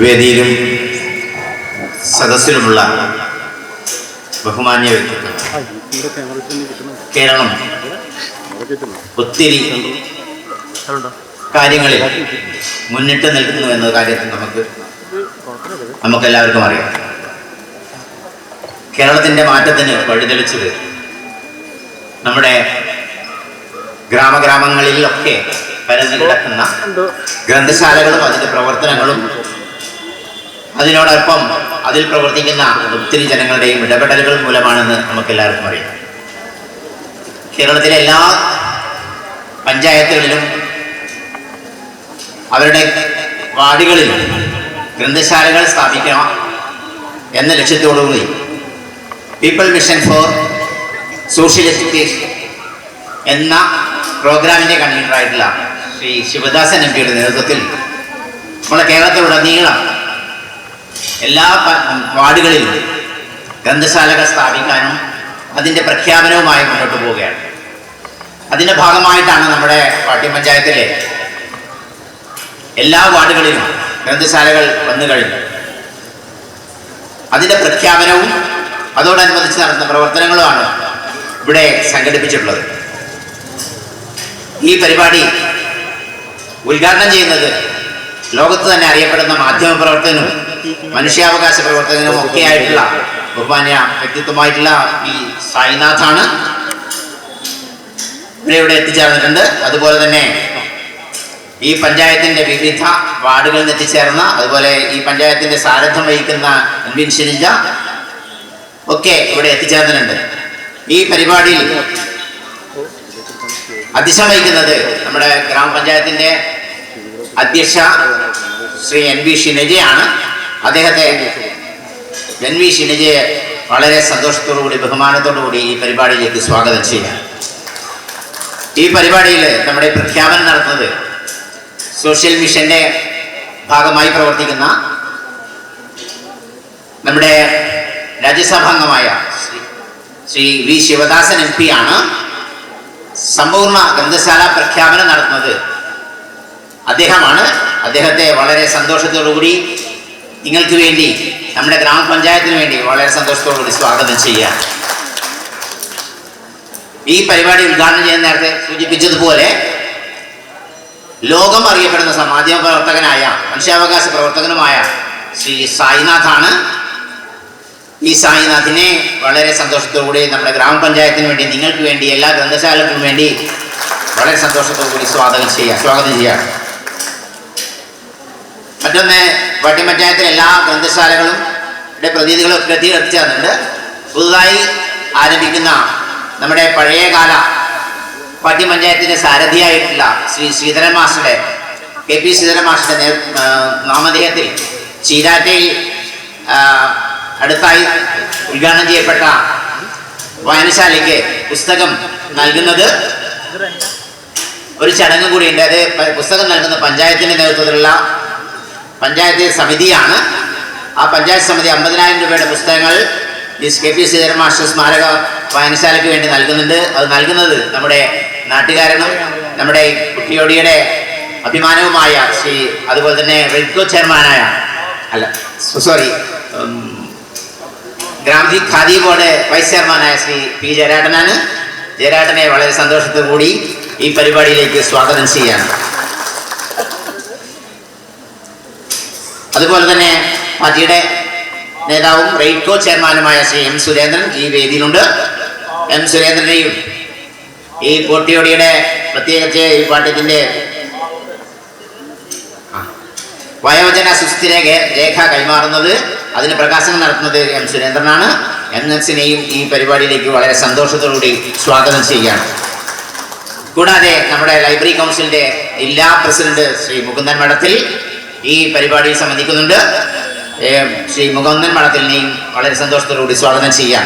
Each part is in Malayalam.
വേദിയിലും സദസ്സിലുമുള്ള ബഹുമാന്യ വ്യക്തിത്വം, കേരളം ഒത്തിരി കാര്യങ്ങളിൽ മുന്നിട്ട് നിൽക്കുന്നു എന്ന കാര്യത്തിൽ നമുക്കെല്ലാവർക്കും അറിയാം. കേരളത്തിൻ്റെ മാറ്റത്തിന് വഴിതെളിച്ചത് നമ്മുടെ ഗ്രാമങ്ങളിലൊക്കെ പരന്നു കിടക്കുന്ന ഗ്രന്ഥശാലകളും അതിൻ്റെ പ്രവർത്തനങ്ങളും അതിനോടൊപ്പം അതിൽ പ്രവർത്തിക്കുന്ന ഒത്തിരി ജനങ്ങളുടെയും ഇടപെടലുകൾ മൂലമാണെന്ന് നമുക്കെല്ലാവർക്കും അറിയാം. കേരളത്തിലെ എല്ലാ പഞ്ചായത്തുകളിലും അവരുടെ വാർഡുകളിലും ഗ്രന്ഥശാലകൾ സ്ഥാപിക്കണം എന്ന ലക്ഷ്യത്തോടുകൂടി people mission for social education എന്ന പ്രോഗ്രാമിൻ്റെ കൺവീനറായിട്ടുള്ള ശ്രീ ശിവദാസൻ എംപിയുടെ നേതൃത്വത്തിൽ നമ്മുടെ കേരളത്തിലുടനീളം എല്ലാ വാർഡുകളിലും ഗ്രന്ഥശാലകൾ സ്ഥാപിക്കാനും അതിൻ്റെ പ്രഖ്യാപനവുമായി മുന്നോട്ട് പോവുകയാണ്. അതിൻ്റെ ഭാഗമായിട്ടാണ് നമ്മുടെ പാട്യം പഞ്ചായത്തിലെ എല്ലാ വാർഡുകളിലും ഗ്രന്ഥശാലകൾ വന്നു കഴിഞ്ഞു. അതിൻ്റെ പ്രഖ്യാപനവും അതോടനുബന്ധിച്ച് നടത്തുന്ന പ്രവർത്തനങ്ങളുമാണ് ഇവിടെ സംഘടിപ്പിച്ചിട്ടുള്ളത്. ഈ പരിപാടി ഉദ്ഘാടനം ചെയ്യുന്നത് ലോകത്ത് തന്നെ അറിയപ്പെടുന്ന മാധ്യമ പ്രവർത്തകനും മനുഷ്യാവകാശ പ്രവർത്തകനും ഒക്കെ ആയിട്ടുള്ള ബഹുമാന്യ വ്യക്തിത്വമായിട്ടുള്ള ഈ സായിനാഥാണ്. ഇവിടെ എത്തിച്ചേർന്നിട്ടുണ്ട്. അതുപോലെ തന്നെ ഈ പഞ്ചായത്തിൻ്റെ വിവിധ വാർഡുകളിൽ നിന്ന് എത്തിച്ചേർന്ന, അതുപോലെ ഈ പഞ്ചായത്തിൻ്റെ സാരഥ്യം വഹിക്കുന്ന എൻവിൻ ഷിനിജ ഒക്കെ ഇവിടെ എത്തിച്ചേർന്നിട്ടുണ്ട്. ഈ പരിപാടിയിൽ അധ്യക്ഷം വഹിക്കുന്നത് നമ്മുടെ ഗ്രാമപഞ്ചായത്തിൻ്റെ അധ്യക്ഷ ശ്രീ എൻ വി ഷിനിജയാണ്. അദ്ദേഹത്തെ എൻ വി ഷിനിജയെ വളരെ സന്തോഷത്തോടുകൂടി ബഹുമാനത്തോടുകൂടി ഈ പരിപാടിയിലേക്ക് സ്വാഗതം ചെയ്യാം. ഈ പരിപാടിയിൽ നമ്മുടെ പ്രഖ്യാപനം നടത്തുന്നത് സോഷ്യൽ മിഷന്റെ ഭാഗമായി പ്രവർത്തിക്കുന്ന നമ്മുടെ രാജ്യസഭാംഗമായ Shri V Sivadasan M P ആണ്. സമ്പൂർണ്ണ ഗ്രന്ഥശാല പ്രഖ്യാപനം നടത്തുന്നത് അദ്ദേഹമാണ്. അദ്ദേഹത്തെ വളരെ സന്തോഷത്തോടുകൂടി നിങ്ങൾക്ക് വേണ്ടി, നമ്മുടെ ഗ്രാമപഞ്ചായത്തിന് വേണ്ടി വളരെ സന്തോഷത്തോടുകൂടി സ്വാഗതം ചെയ്യാം. ഈ പരിപാടി ഉദ്ഘാടനം ചെയ്യുന്ന നേരത്തെ സൂചിപ്പിച്ചതുപോലെ ലോകം അറിയപ്പെടുന്ന മാധ്യമ പ്രവർത്തകനായ മനുഷ്യാവകാശ പ്രവർത്തകനുമായ ശ്രീ സായിനാഥാണ്. ഈ സായിനാഥിനെ വളരെ സന്തോഷത്തോടുകൂടി നമ്മുടെ ഗ്രാമപഞ്ചായത്തിന് വേണ്ടി, നിങ്ങൾക്ക് വേണ്ടി, എല്ലാ ഗ്രന്ഥശാലകൾക്കും വേണ്ടി വളരെ സന്തോഷത്തോടുകൂടി സ്വാഗതം ചെയ്യാം. മറ്റൊന്ന്, പാട്യം പഞ്ചായത്തിലെ എല്ലാ ഗ്രന്ഥശാലകളും പ്രതിനിധികളും ഒക്കെ എത്തിച്ചേർന്നുണ്ട്. പുതുതായി ആരംഭിക്കുന്ന നമ്മുടെ പഴയകാല പാട്യം പഞ്ചായത്തിൻ്റെ സാരഥിയായിട്ടുള്ള ശ്രീ ശ്രീധരൻ മാസ്റ്ററുടെ, കെ പി ശ്രീധരൻ മാസ്റ്ററുടെ നാമധേയത്തിൽ ചീരാറ്റയിൽ അടുത്തായി ഉദ്ഘാടനം ചെയ്യപ്പെട്ട വായനശാലയ്ക്ക് പുസ്തകം നൽകുന്നത് ഒരു ചടങ്ങ് കൂടിയുണ്ട്. അത് പുസ്തകം നൽകുന്ന പഞ്ചായത്തിൻ്റെ നേതൃത്വത്തിലുള്ള പഞ്ചായത്ത് സമിതിയാണ്. ആ പഞ്ചായത്ത് സമിതി 50,000 രൂപയുടെ പുസ്തകങ്ങൾ കെ പി ശ്രീധരൻ മാസ്റ്റർ സ്മാരക വായനശാലയ്ക്ക് വേണ്ടി നൽകുന്നുണ്ട്. അത് നൽകുന്നത് നമ്മുടെ നാട്ടുകാരനും നമ്മുടെ കുട്ടിയോടിയുടെ അഭിമാനവുമായ ശ്രീ, അതുപോലെ തന്നെ റെഡ്കോ ചെയർമാനായ ഗ്രാമീണ ഖാദി ബോർഡ് വൈസ് ചെയർമാനായ ശ്രീ പി ജയരാട്ടനാണ്. ജയരാട്ടനെ വളരെ സന്തോഷത്തോടു കൂടി ഈ പരിപാടിയിലേക്ക് സ്വാഗതം ചെയ്യാണ്. അതുപോലെ തന്നെ പാർട്ടിയുടെ നേതാവും റെയ്ഡ്കോ ചെയർമാനുമായ ശ്രീ എം സുരേന്ദ്രൻ ഈ വേദിയിലുണ്ട്. എം സുരേന്ദ്രനെയും ഈ കോട്ടിയോടിയുടെ പ്രത്യേകിച്ച് ഈ പാർട്ടിൻ്റെ വയോജന സുസ്ഥിര രേഖ കൈമാറുന്നത്, അതിന് പ്രകാശനം നടത്തുന്നത് എം സുരേന്ദ്രനാണ്. എംഎസിനെയും ഈ പരിപാടിയിലേക്ക് വളരെ സന്തോഷത്തോടുകൂടി സ്വാഗതം ചെയ്യുകയാണ്. കൂടാതെ നമ്മുടെ ലൈബ്രറി കൗൺസിലിൻ്റെ ജില്ലാ പ്രസിഡന്റ് ശ്രീ മുകുന്ദൻ മഠത്തിൽ ഈ പരിപാടിയിൽ സംബന്ധിക്കുന്നുണ്ട്. ശ്രീ മുകുന്ദൻ മഠത്തിനെയും വളരെ സന്തോഷത്തോടുകൂടി സ്വാഗതം ചെയ്യാം.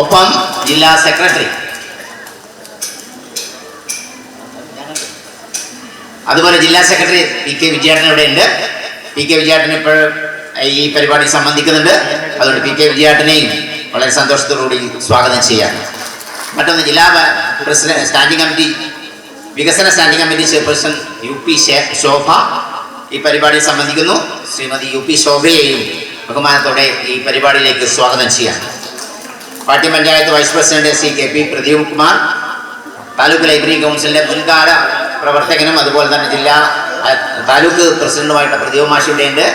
ഒപ്പം ജില്ലാ സെക്രട്ടറി, അതുപോലെ ജില്ലാ സെക്രട്ടറി പി കെ വിജയേട്ടൻ ഇവിടെ ഉണ്ട്. പി കെ വിജയേട്ടൻ ഇപ്പോൾ ഈ പരിപാടിയിൽ സംബന്ധിക്കുന്നുണ്ട്. അതുകൊണ്ട് പി കെ വിജയേട്ടനെയും വളരെ സന്തോഷത്തോടുകൂടി സ്വാഗതം ചെയ്യാം. മറ്റൊന്ന്, ജില്ലാ പ്രസിഡന്റ് സ്റ്റാൻഡിംഗ് കമ്മിറ്റി, വികസന സ്റ്റാൻഡിംഗ് കമ്മിറ്റി ചെയർപേഴ്സൺ UP ശോഭ ഈ പരിപാടിയിൽ സംബന്ധിക്കുന്നു. ശ്രീമതി UP ശോഭയെയും ബഹുമാനത്തോടെ ഈ പരിപാടിയിലേക്ക് സ്വാഗതം ചെയ്യാം. Pattiam panchayat vice president Shri KP Pradeep Kumar, taluk library കൗൺസിലിന്റെ മുൻകാല പ്രവർത്തകനും അതുപോലെ തന്നെ ജില്ലാ താലൂക്ക് പ്രസിഡന്റുമായിട്ട് പ്രദീപ് മാഷിയുടെയുണ്ട്.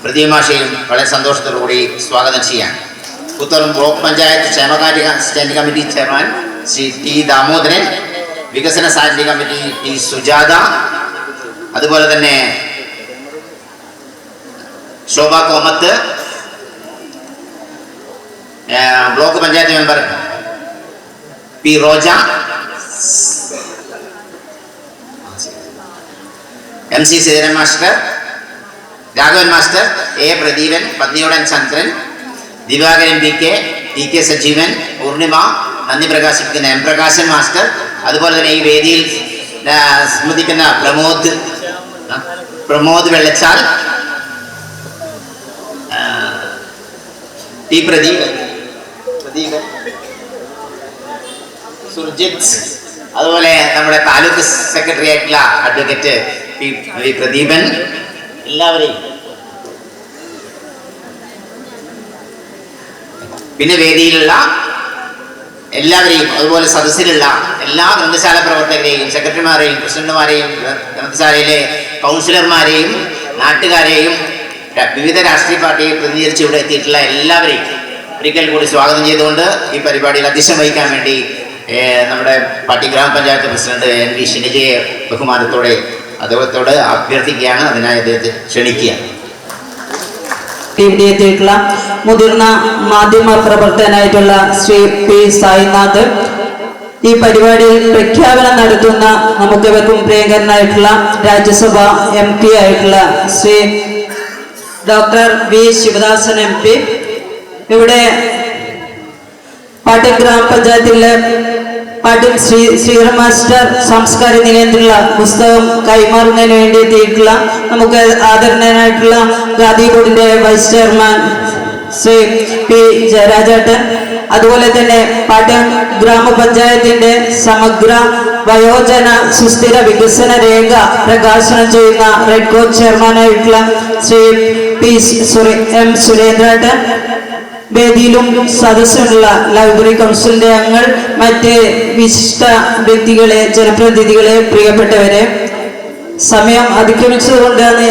പ്രദീപ് മാഷയും വളരെ സന്തോഷത്തോടുകൂടി സ്വാഗതം ചെയ്യാം. പുത്തൂർ ബ്ലോക്ക് പഞ്ചായത്ത് ക്ഷേമകാര്യ standing committee chairman Shri T Damodaran, വികസന സ്റ്റാൻഡിംഗ് കമ്മിറ്റി T സുജാത, അതുപോലെ തന്നെ Shobha Komath, block panchayat member P Roja, MC Sreedharan master, Raghavan master, A Pradeepan, Pathniyodan Chandran, Divakaran TK Sajeevan, Poornima, നന്ദി പ്രകാശിപ്പിക്കുന്ന M പ്രകാശൻ മാസ്റ്റർ, അതുപോലെ തന്നെ ഈ വേദിയിൽ സ്മൃതിക്കുന്ന പ്രമോദ് വെള്ളച്ചാൽ, T പ്രദീപ്, സുർജിത്, അതുപോലെ നമ്മുടെ താലൂക്ക് സെക്രട്ടറി ആയിട്ടുള്ള അഡ്വക്കേറ്റ് P പ്രദീപൻ, എല്ലാവരെയും പിന്നെ വേദിയിലുള്ള എല്ലാവരെയും അതുപോലെ സദസ്സിലുള്ള എല്ലാ ഗ്രന്ഥശാല പ്രവർത്തകരെയും സെക്രട്ടറിമാരെയും പ്രസിഡന്റുമാരെയും ഗ്രന്ഥശാലയിലെ കൗൺസിലർമാരെയും നാട്ടുകാരെയും വിവിധ രാഷ്ട്രീയ പാർട്ടിയെ പ്രതിനിധീകരിച്ച് ഇവിടെ എത്തിയിട്ടുള്ള എല്ലാവരെയും ഒരിക്കൽ കൂടി സ്വാഗതം ചെയ്തുകൊണ്ട് ഈ പരിപാടിയിൽ അധ്യക്ഷം വഹിക്കാൻ വേണ്ടി നമ്മുടെ പാർട്ടി ഗ്രാമപഞ്ചായത്ത് പ്രസിഡന്റ് NV ഷിനിജയെ ബഹുമാനത്തോടെ അദ്ദേഹത്തോട് അഭ്യർത്ഥിക്കുകയാണ്. അതിനായി അദ്ദേഹത്തെ ക്ഷണിക്കുകയാണ്. ഇവിടെ എത്തിയിട്ടുള്ള മുതിർന്ന മാധ്യമ പ്രവർത്തകനായിട്ടുള്ള ശ്രീ P സായിനാഥ്, ഈ പരിപാടിയിൽ പ്രഖ്യാപനം നടത്തുന്ന നമുക്കിവർക്കും പ്രിയങ്കരനായിട്ടുള്ള രാജ്യസഭ MP ആയിട്ടുള്ള Shri doctor V Sivadasan MP, ഇവിടെ പാട്യം ഗ്രാമപഞ്ചായത്തിലെ പാട്യം ശ്രീധരൻ മാസ്റ്റർ സാംസ്കാരിക നിലയത്തിലുള്ള പുസ്തകം കൈമാറുന്നതിന് വേണ്ടി എത്തിയിട്ടുള്ള നമുക്ക് ആദരണീയനായിട്ടുള്ള ഗാന്ധി ബോർഡിന്റെ വൈസ് ചെയർമാൻ ശ്രീ P ജയരാജേട്ടൻ, അതുപോലെ തന്നെ പാട്യം ഗ്രാമപഞ്ചായത്തിന്റെ സമഗ്ര വയോജന സുസ്ഥിര വികസന രേഖ പ്രകാശനം ചെയ്യുന്ന റെഡ് കോച്ച് ചെയർമാനായിട്ടുള്ള ശ്രീ M സുരേന്ദ്രേട്ടൻ, വേദിയിലും സദസ്സിലുള്ള ലൈബ്രറി കൗൺസിലിന്റെ അംഗങ്ങൾ, മറ്റ് വിശിഷ്ട വ്യക്തികളെ, ജനപ്രതിനിധികളെ, പ്രിയപ്പെട്ടവരെ, സമയം അതിക്രമിച്ചതുകൊണ്ടാണ്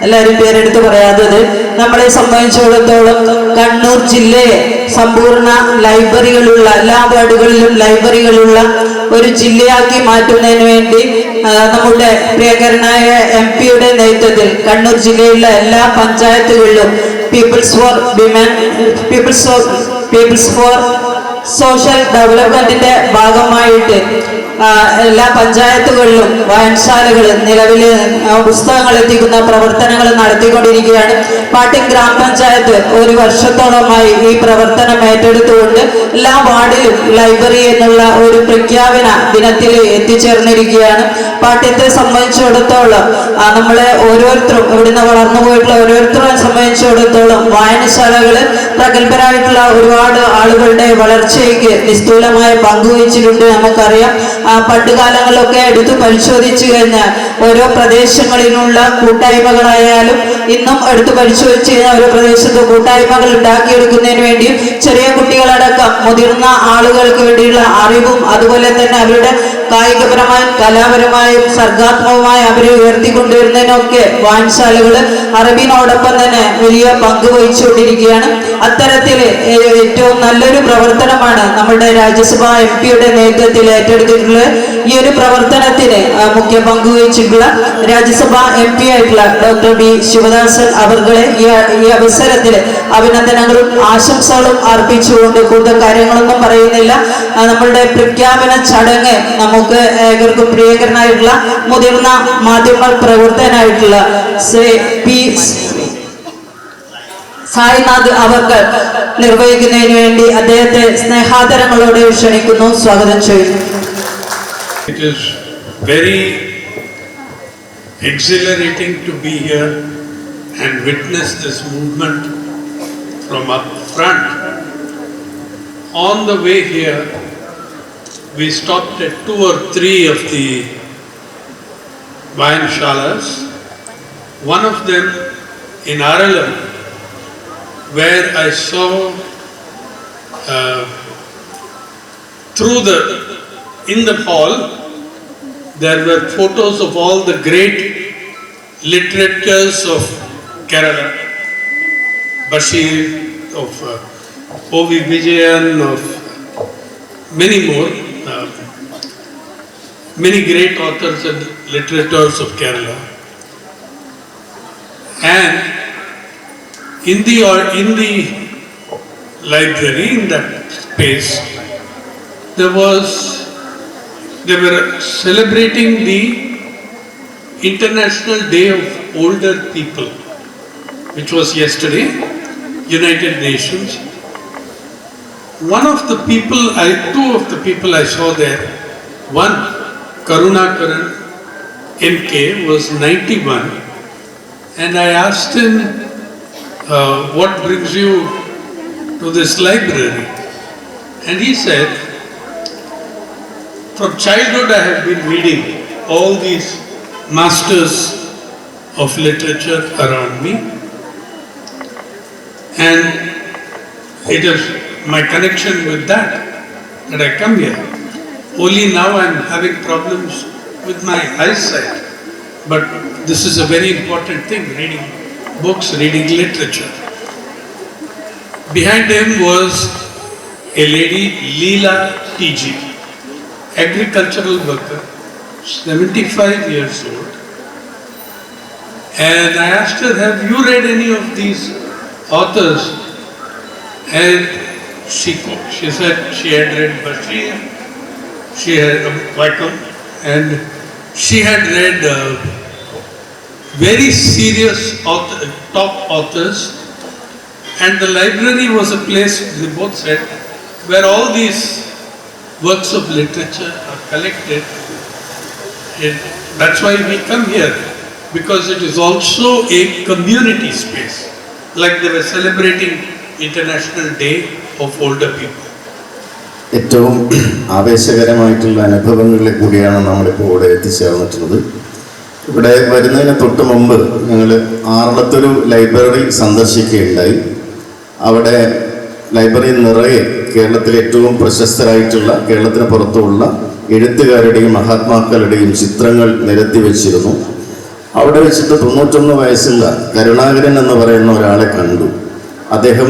എല്ലാവരും പേരെടുത്ത് പറയാത്തത്. നമ്മളെ സംബന്ധിച്ചിടത്തോളം കണ്ണൂർ ജില്ലയെ സമ്പൂർണ്ണ ലൈബ്രറികളുള്ള, എല്ലാ വാർഡുകളിലും ലൈബ്രറികളുള്ള ഒരു ജില്ലയാക്കി മാറ്റുന്നതിന് വേണ്ടി നമ്മുടെ പ്രിയങ്കരനായ MP-യുടെ നേതൃത്വത്തിൽ കണ്ണൂർ ജില്ലയിലെ എല്ലാ പഞ്ചായത്തുകളിലും പീപ്പിൾസ് ഫോർ സോഷ്യൽ ഡെവലപ്മെന്റിന്റെ ഭാഗമായിട്ട് എല്ലാ പഞ്ചായത്തുകളിലും വായനശാലകൾ നിലവിൽ പുസ്തകങ്ങൾ എത്തിക്കുന്ന പ്രവർത്തനങ്ങൾ നടത്തിക്കൊണ്ടിരിക്കുകയാണ്. പാട്യം ഗ്രാമപഞ്ചായത്ത് ഒരു വർഷത്തോളമായി ഈ പ്രവർത്തനം ഏറ്റെടുത്തുകൊണ്ട് എല്ലാ വാർഡിലും ലൈബ്രറി എന്നുള്ള ഒരു പ്രഖ്യാപന ദിനത്തിൽ എത്തിച്ചേർന്നിരിക്കുകയാണ്. പാട്യത്തെ സംബന്ധിച്ചിടത്തോളം നമ്മളെ ഓരോരുത്തരും ഇവിടുന്ന് വളർന്നു പോയിട്ടുള്ള ഓരോരുത്തരെ സംബന്ധിച്ചിടത്തോളം വായനശാലകൾ പ്രഗത്ഭരായിട്ടുള്ള ഒരുപാട് ആളുകളുടെ വളർച്ചയ്ക്ക് നിസ്തൂലമായ പങ്കുവഹിച്ചിട്ടുണ്ട്. നമുക്കറിയാം, പണ്ടുകാലങ്ങളിലൊക്കെ എടുത്തു പരിശോധിച്ചു കഴിഞ്ഞാൽ ഓരോ പ്രദേശങ്ങളിലുള്ള കൂട്ടായ്മകളായാലും ഇന്നും എടുത്തു പരിശോധിച്ചു കഴിഞ്ഞാൽ ഓരോ പ്രദേശത്ത് കൂട്ടായ്മകൾ ഉണ്ടാക്കിയെടുക്കുന്നതിന് വേണ്ടിയും ചെറിയ കുട്ടികളടക്കം മുതിർന്ന ആളുകൾക്ക് വേണ്ടിയുള്ള അറിവും അതുപോലെ തന്നെ അവരുടെ കായികപരമായും കലാപരമായും സർഗാത്മകമായി അവരെ ഉയർത്തിക്കൊണ്ടുവരുന്നതിനൊക്കെ വായനശാലകൾ അറിവിനോടൊപ്പം തന്നെ വലിയ പങ്ക് വഹിച്ചുകൊണ്ടിരിക്കുകയാണ്. അത്തരത്തിൽ ഏറ്റവും നല്ലൊരു പ്രവർത്തനമാണ് നമ്മുടെ രാജ്യസഭ MP-യുടെ നേതൃത്വത്തിൽ ഏറ്റെടുത്തിട്ടുള്ളത്. ഈ ഒരു പ്രവർത്തനത്തിന് മുഖ്യ പങ്ക് വഹിച്ചിട്ടുള്ള രാജ്യസഭ MP ആയിട്ടുള്ള ഡോക്ടർ V ശിവദാസൻ അവർകളെ ഈ അവസരത്തിൽ അഭിനന്ദനങ്ങളും ആശംസകളും അർപ്പിച്ചുകൊണ്ട് കൂടുതൽ കാര്യങ്ങളൊന്നും പറയുന്നില്ല. നമ്മളുടെ പ്രഖ്യാപന ചടങ്ങ് നമുക്ക് ഏവർക്കും പ്രിയങ്കരനായിട്ടുള്ള മുതിർന്ന മാധ്യമ പ്രവർത്തകനായിട്ടുള്ള ശ്രീ P സായിനാഥ് അവർകൾ നിർവഹിക്കുന്നതിന് വേണ്ടി അദ്ദേഹത്തെ സ്നേഹാദരങ്ങളോടെ ക്ഷണിക്കുന്നു, സ്വാഗതം ചെയ്യുന്നു. It is very exhilarating to be here and witness this movement from up front. On the way here, we stopped at 2 or 3 of the Vayanshalas One of them in Aralam, where I saw in the hall, there were photos of all the great literatures of Kerala. Bashir, of O.V. Vijayan, of many more, many great authors and literators of Kerala. And in the library, in that space, they were celebrating the International Day of Older People, which was yesterday, United Nations. Two of the people I saw there, one, Karunakaran NK, was 91, and I asked him, what brings you to this library? And he said, from childhood I have been reading all these masters of literature around me, and it is my connection with that I come here. Only now I am having problems with my eyesight, but this is a very important thing, reading books, reading literature. Behind him was a lady, Leela TG, agricultural worker, 75 years old. And I asked her, have you read any of these authors? And she said she had read Bashir, she had Wickham, and she had read very serious top authors. And the library was a place, they both said, where all these works of literature are collected. And that's why we come here, because it is also a community space. Like they were celebrating International Day of Older People. ഏറ്റവും ആവേശകരമായിട്ടുള്ള അനുഭവങ്ങളിൽ കൂടിയാണ് നമ്മളിപ്പോൾ ഇവിടെ എത്തിച്ചേർന്നിട്ടുള്ളത്. ഇവിടെ വരുന്നതിന് തൊട്ട് മുമ്പ് ഞങ്ങൾ ആറളത്തൊരു ലൈബ്രറി സന്ദർശിക്കുകയുണ്ടായി. അവിടെ ലൈബ്രറി നിറയെ കേരളത്തിലെ ഏറ്റവും പ്രശസ്തരായിട്ടുള്ള, കേരളത്തിന് പുറത്തുള്ള എഴുത്തുകാരുടെയും മഹാത്മാക്കളുടെയും ചിത്രങ്ങൾ നിരത്തി വെച്ചിരുന്നു. അവിടെ വെച്ചിട്ട് 91 വയസ്സുള്ള കരുണാകരൻ എന്ന് പറയുന്ന ഒരാളെ കണ്ടു. അദ്ദേഹം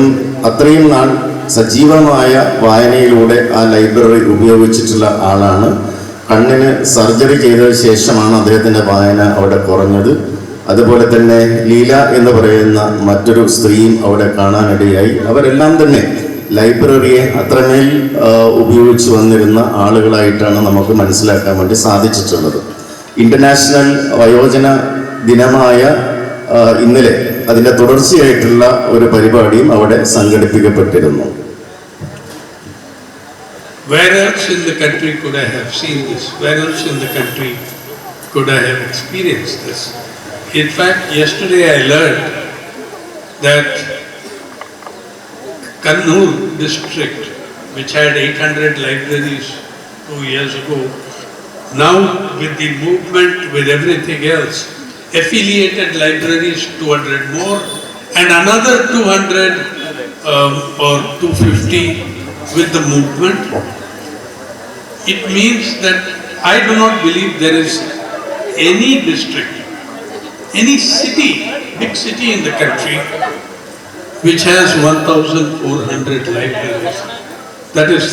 അത്രയും നാൾ സജീവമായ വായനയിലൂടെ ആ ലൈബ്രറി ഉപയോഗിച്ചിട്ടുള്ള ആളാണ്. കണ്ണിന് സർജറി ചെയ്തതിന് ശേഷമാണ് അദ്ദേഹത്തിൻ്റെ വായന അവിടെ കുറഞ്ഞത്. അതുപോലെ തന്നെ ലീല എന്ന് പറയുന്ന മറ്റൊരു സ്ത്രീയും അവിടെ കാണാനിടയായി. അവരെല്ലാം തന്നെ ലൈബ്രറിയെ അത്രമേൽ ഉപയോഗിച്ച് വന്നിരുന്ന ആളുകളായിട്ടാണ് നമുക്ക് മനസ്സിലാക്കാൻ വേണ്ടി സാധിച്ചിട്ടുള്ളത്. ഇന്റർനാഷണൽ വയോജന ദിനമായ ഇന്നലെ അതിൻ്റെ തുടർച്ചയായിട്ടുള്ള ഒരു പരിപാടിയും അവിടെ സംഘടിപ്പിക്കപ്പെട്ടിരുന്നു. Where else in the country could I have seen this? Where else in the country could I have experienced this? In fact, yesterday I learned that Kannur district, which had 800 libraries 2 years ago, now with the movement, with everything else, affiliated libraries 200 more, and another 200 or 250 with the movement. It means that I do not believe there is any district, any city, big city in the country which has 1,400 libraries. That is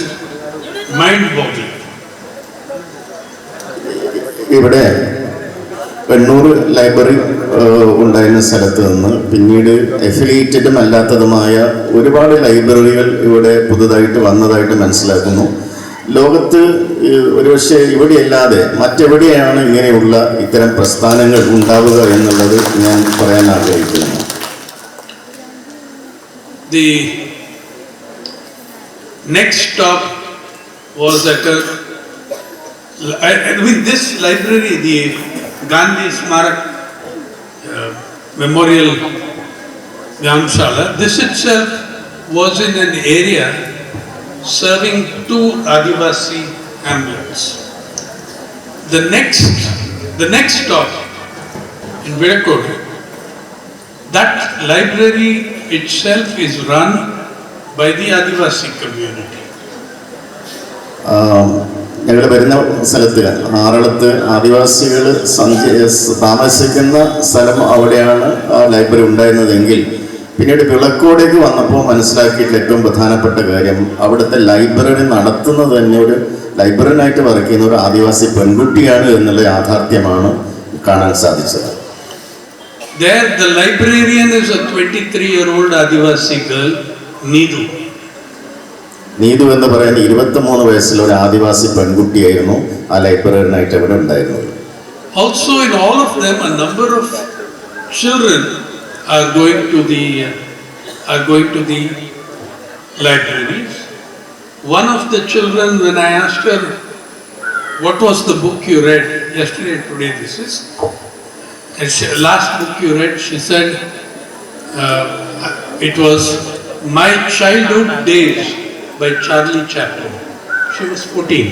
mind-boggling. ഇവിടെ 800 ലൈബ്രറി ഉണ്ടായിരുന്ന സ്ഥലത്ത് നിന്ന് പിന്നീട് അഫിലിയേറ്റഡും അല്ലാത്തതുമായ ഒരുപാട് ലൈബ്രറികൾ ഇവിടെ പുതുതായിട്ട് വന്നതായിട്ട് മനസ്സിലാക്കുന്നു. ലോകത്ത് ഒരുപക്ഷെ ഇവിടെയല്ലാതെ മറ്റെവിടെയാണ് ഇങ്ങനെയുള്ള ഇത്തരം പ്രസ്ഥാനങ്ങൾ ഉണ്ടാവുക എന്നുള്ളത് ഞാൻ പറയാൻ ആഗ്രഹിക്കുന്നു. The next stop was at this library, the Gandhi Smarak Memorial Gyanshala. This itself was in an area serving 2 Adivasi hamlets. The next stop in Virakot That library itself is run by the Adivasi community. ഞങ്ങൾ വരുന്ന സ്ഥലത്ത് ആറളത്ത് ആദിവാസികൾ താമസിക്കുന്ന സ്ഥലം അവിടെയാണ് ആ ലൈബ്രറി ഉണ്ടായിരുന്നതെങ്കിൽ പിന്നീട് വിളക്കോടേക്ക് വന്നപ്പോൾ മനസ്സിലാക്കിയിട്ടുള്ള ഏറ്റവും പ്രധാനപ്പെട്ട കാര്യം അവിടുത്തെ ലൈബ്രറി നടത്തുന്നത് തന്നെ ഒരു ലൈബ്രറിനായിട്ട് വർക്ക് ചെയ്യുന്ന ഒരു ആദിവാസി പെൺകുട്ടിയാണ് എന്നുള്ള യാഥാർത്ഥ്യമാണ് കാണാൻ സാധിച്ചത്. There the librarian is a 23-year-old Adivasi girl, Needu. Neethu എന്ന് പറയുന്ന 23 വയസ്സുള്ള ഒരു ആദിവാസി പെൺകുട്ടിയായിരുന്നു ആ ലൈബ്രറിനായിട്ട് അവിടെ ഉണ്ടായിരുന്നത്. Also in all of them a number of children are going to the libraries. One of the children, when I asked her what was the book you read yesterday and today, this is last book you read, she said it was My Childhood Days by Charlie Chaplin. She was 14.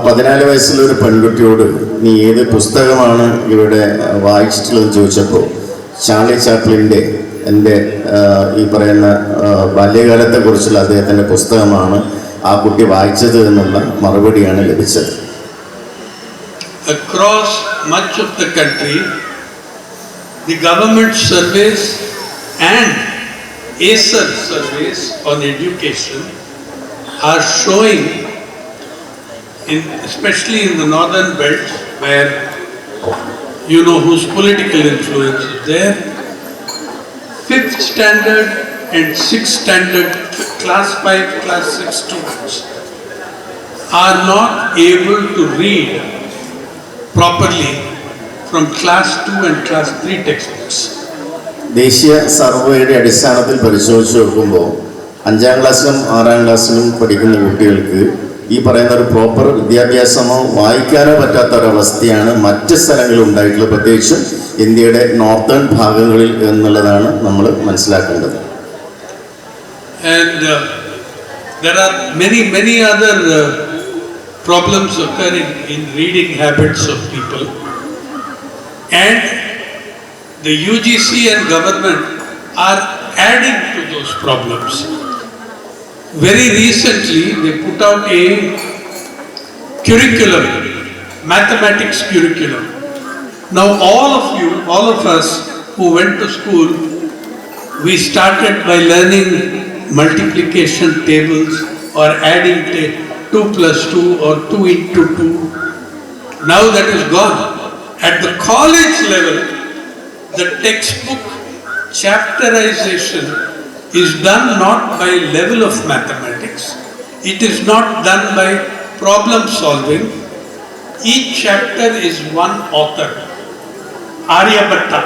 14 വയസ്സുള്ള ഒരു പെൺകുട്ടിയോട് നീ ഏത് പുസ്തകമാണ് ഇവിടെ വായിച്ചിട്ടുള്ളതെന്ന് ചോദിച്ചപ്പോൾ ചാർലി ചാപ്ലിൻ്റെ എൻ്റെ ഈ പറയുന്ന ബാല്യകാലത്തെക്കുറിച്ചുള്ള അദ്ദേഹത്തിൻ്റെ പുസ്തകമാണ് ആ കുട്ടി വായിച്ചത് എന്നുള്ള മറുപടിയാണ് ലഭിച്ചത്. Across much of the country, the government surveys and Acer surveys on education are showing, especially in the northern belt, where you know whose political influence is there, 5th standard and 6th standard, class 5, class 6 students are not able to read properly from class 2 and class 3 textbooks. ദേശീയ സർവേയുടെ അടിസ്ഥാനത്തിൽ പരിശോധിച്ച് നോക്കുമ്പോൾ 5ാം ക്ലാസ്സിലും 6ാം ക്ലാസ്സിലും പഠിക്കുന്ന കുട്ടികൾക്ക് ഈ പറയുന്ന ഒരു പ്രോപ്പർ വിദ്യാഭ്യാസമോ വായിക്കാനോ പറ്റാത്ത ഒരവസ്ഥയാണ് മറ്റ് സ്ഥലങ്ങളിൽ ഉണ്ടായിട്ടുള്ളത്, പ്രത്യേകിച്ചും ഇന്ത്യയുടെ നോർത്തേൺ ഭാഗങ്ങളിൽ എന്നുള്ളതാണ് നമ്മൾ മനസ്സിലാക്കേണ്ടത്. And there are many other problems occurring in reading habits of people, and the UGC and government are adding to those problems. Very recently they put out a curriculum, mathematics curriculum. Now all of us who went to school, we started by learning multiplication tables or adding 2 plus 2 or 2 into 2. Now that is gone. At the college level, the textbook chapterization is done not by level of mathematics. It is not done by problem solving. Each chapter is one author. Aryabhatta,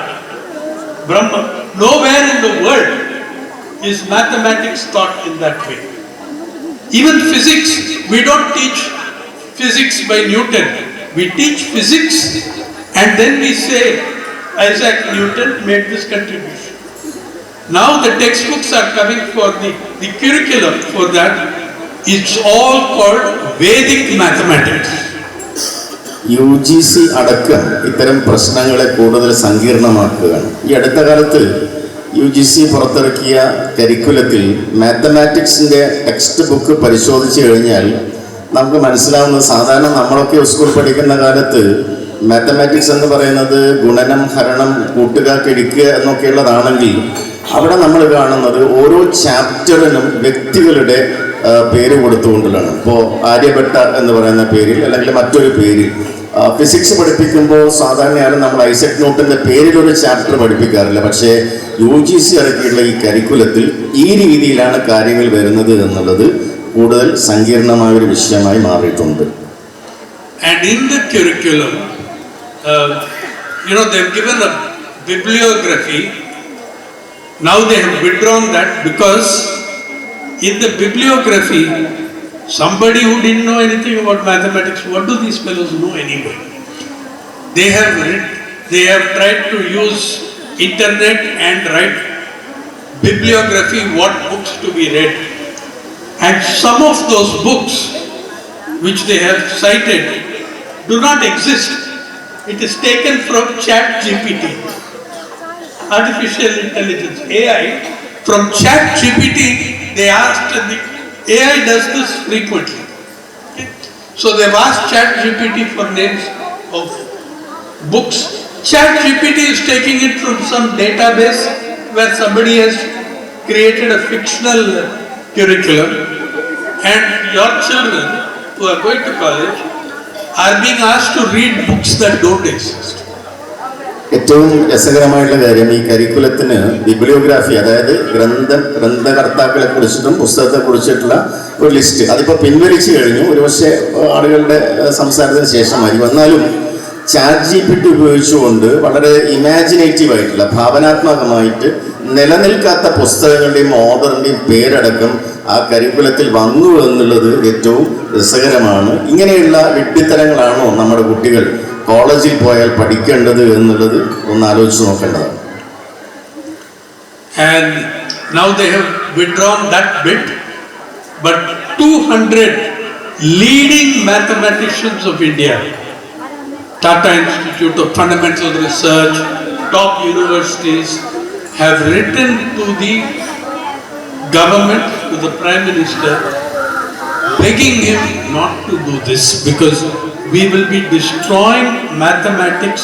Brahma. Nowhere in the world is mathematics taught in that way. Even physics, we don't teach physics by Newton. We teach physics and then we say Isaac Newton made this contribution. Now the textbooks are coming for the curriculum for that. It's all called Vedic mathematics. UGC അടക്കം ഇത്തരം പ്രശ്നങ്ങളെ കൂടുതൽ സങ്കീർണമാക്കുകയാണ്. ഈ അടുത്ത കാലത്ത് UGC പുറത്തിറക്കിയ കരിക്കുലത്തിൽ മാത്തമാറ്റിക്സിൻ്റെ ടെക്സ്റ്റ് ബുക്ക് പരിശോധിച്ച് കഴിഞ്ഞാൽ നമുക്ക് മനസ്സിലാവുന്നത്, സാധാരണ നമ്മളൊക്കെ സ്കൂൾ പഠിക്കുന്ന കാലത്ത് മാത്തമാറ്റിക്സ് എന്ന് പറയുന്നത് ഗുണനം, ഹരണം, കൂട്ടുക, കിഴിക്കുക എന്നൊക്കെയുള്ളതാണെങ്കിൽ അവിടെ നമ്മൾ കാണുന്നത് ഓരോ ചാപ്റ്ററിനും വ്യക്തികളുടെ പേര് കൊടുത്തുകൊണ്ടുള്ളതാണ്. ഇപ്പോൾ ആര്യഭട്ട എന്ന് പറയുന്ന പേരിൽ അല്ലെങ്കിൽ മറ്റൊരു പേരിൽ. ഫിസിക്സ് പഠിപ്പിക്കുമ്പോൾ സാധാരണയാണ് നമ്മൾ ഐസക് ന്യൂട്ടൻ്റെ പേരിൽ ഒരു ചാപ്റ്റർ പഠിപ്പിക്കാറില്ല. പക്ഷേ UGC ഇറക്കിയിട്ടുള്ള ഈ കരിക്കുലത്തിൽ ഈ രീതിയിലാണ് കാര്യങ്ങൾ വരുന്നത് എന്നുള്ളത് കൂടുതൽ സങ്കീർണമായൊരു വിഷയമായി മാറിയിട്ടുണ്ട്. And in the curriculum, they've given a bibliography. Now they have withdrawn that because in the bibliography, somebody who didn't know anything about mathematics, what do these fellows know anyway? They have tried to use internet and write bibliography, what books to be read. And some of those books which they have cited do not exist. It is taken from ChatGPT. artificial intelligence, AI, from ChatGPT, they asked, and the AI does this frequently. Okay? So they've asked ChatGPT for names of books. ChatGPT is taking it from some database where somebody has created a fictional curriculum, and your children who are going to college are being asked to read books that don't exist. ഏറ്റവും രസകരമായിട്ടുള്ള കാര്യം ഈ കരിക്കുലത്തിന് ബിബ്ലിയോഗ്രാഫി, അതായത് ഗ്രന്ഥകർത്താക്കളെ കുറിച്ചിട്ടും പുസ്തകത്തെ കുറിച്ചിട്ടുള്ള ഒരു ലിസ്റ്റ് അതിപ്പോൾ പിൻവലിച്ചു കഴിഞ്ഞു. ഒരുപക്ഷെ ആളുകളുടെ സംസാരത്തിന് ശേഷമായി വന്നാലും ChatGPT ഉപയോഗിച്ചുകൊണ്ട് വളരെ ഇമാജിനേറ്റീവ് ആയിട്ടുള്ള ഭാവനാത്മകമായിട്ട് നിലനിൽക്കാത്ത പുസ്തകങ്ങളുടെയും ഓഥറിൻ്റെയും പേരടക്കം ആ കരിക്കുലത്തിൽ വന്നു എന്നുള്ളത് ഏറ്റവും രസകരമാണ്. ഇങ്ങനെയുള്ള വിഡ്ഢിത്തരങ്ങളാണോ നമ്മുടെ കുട്ടികൾ കോളേജിൽ പോയാൽ പഠിക്കേണ്ടത് എന്നുള്ളത് ഒന്ന് ആലോചിച്ച് നോക്കേണ്ടതാണ്. And now they have withdrawn that bit, but 200 leading mathematicians of India, Tata Institute of Fundamental Research, top universities, have written to the government, to the Prime Minister, begging him not to do this because we will be destroying mathematics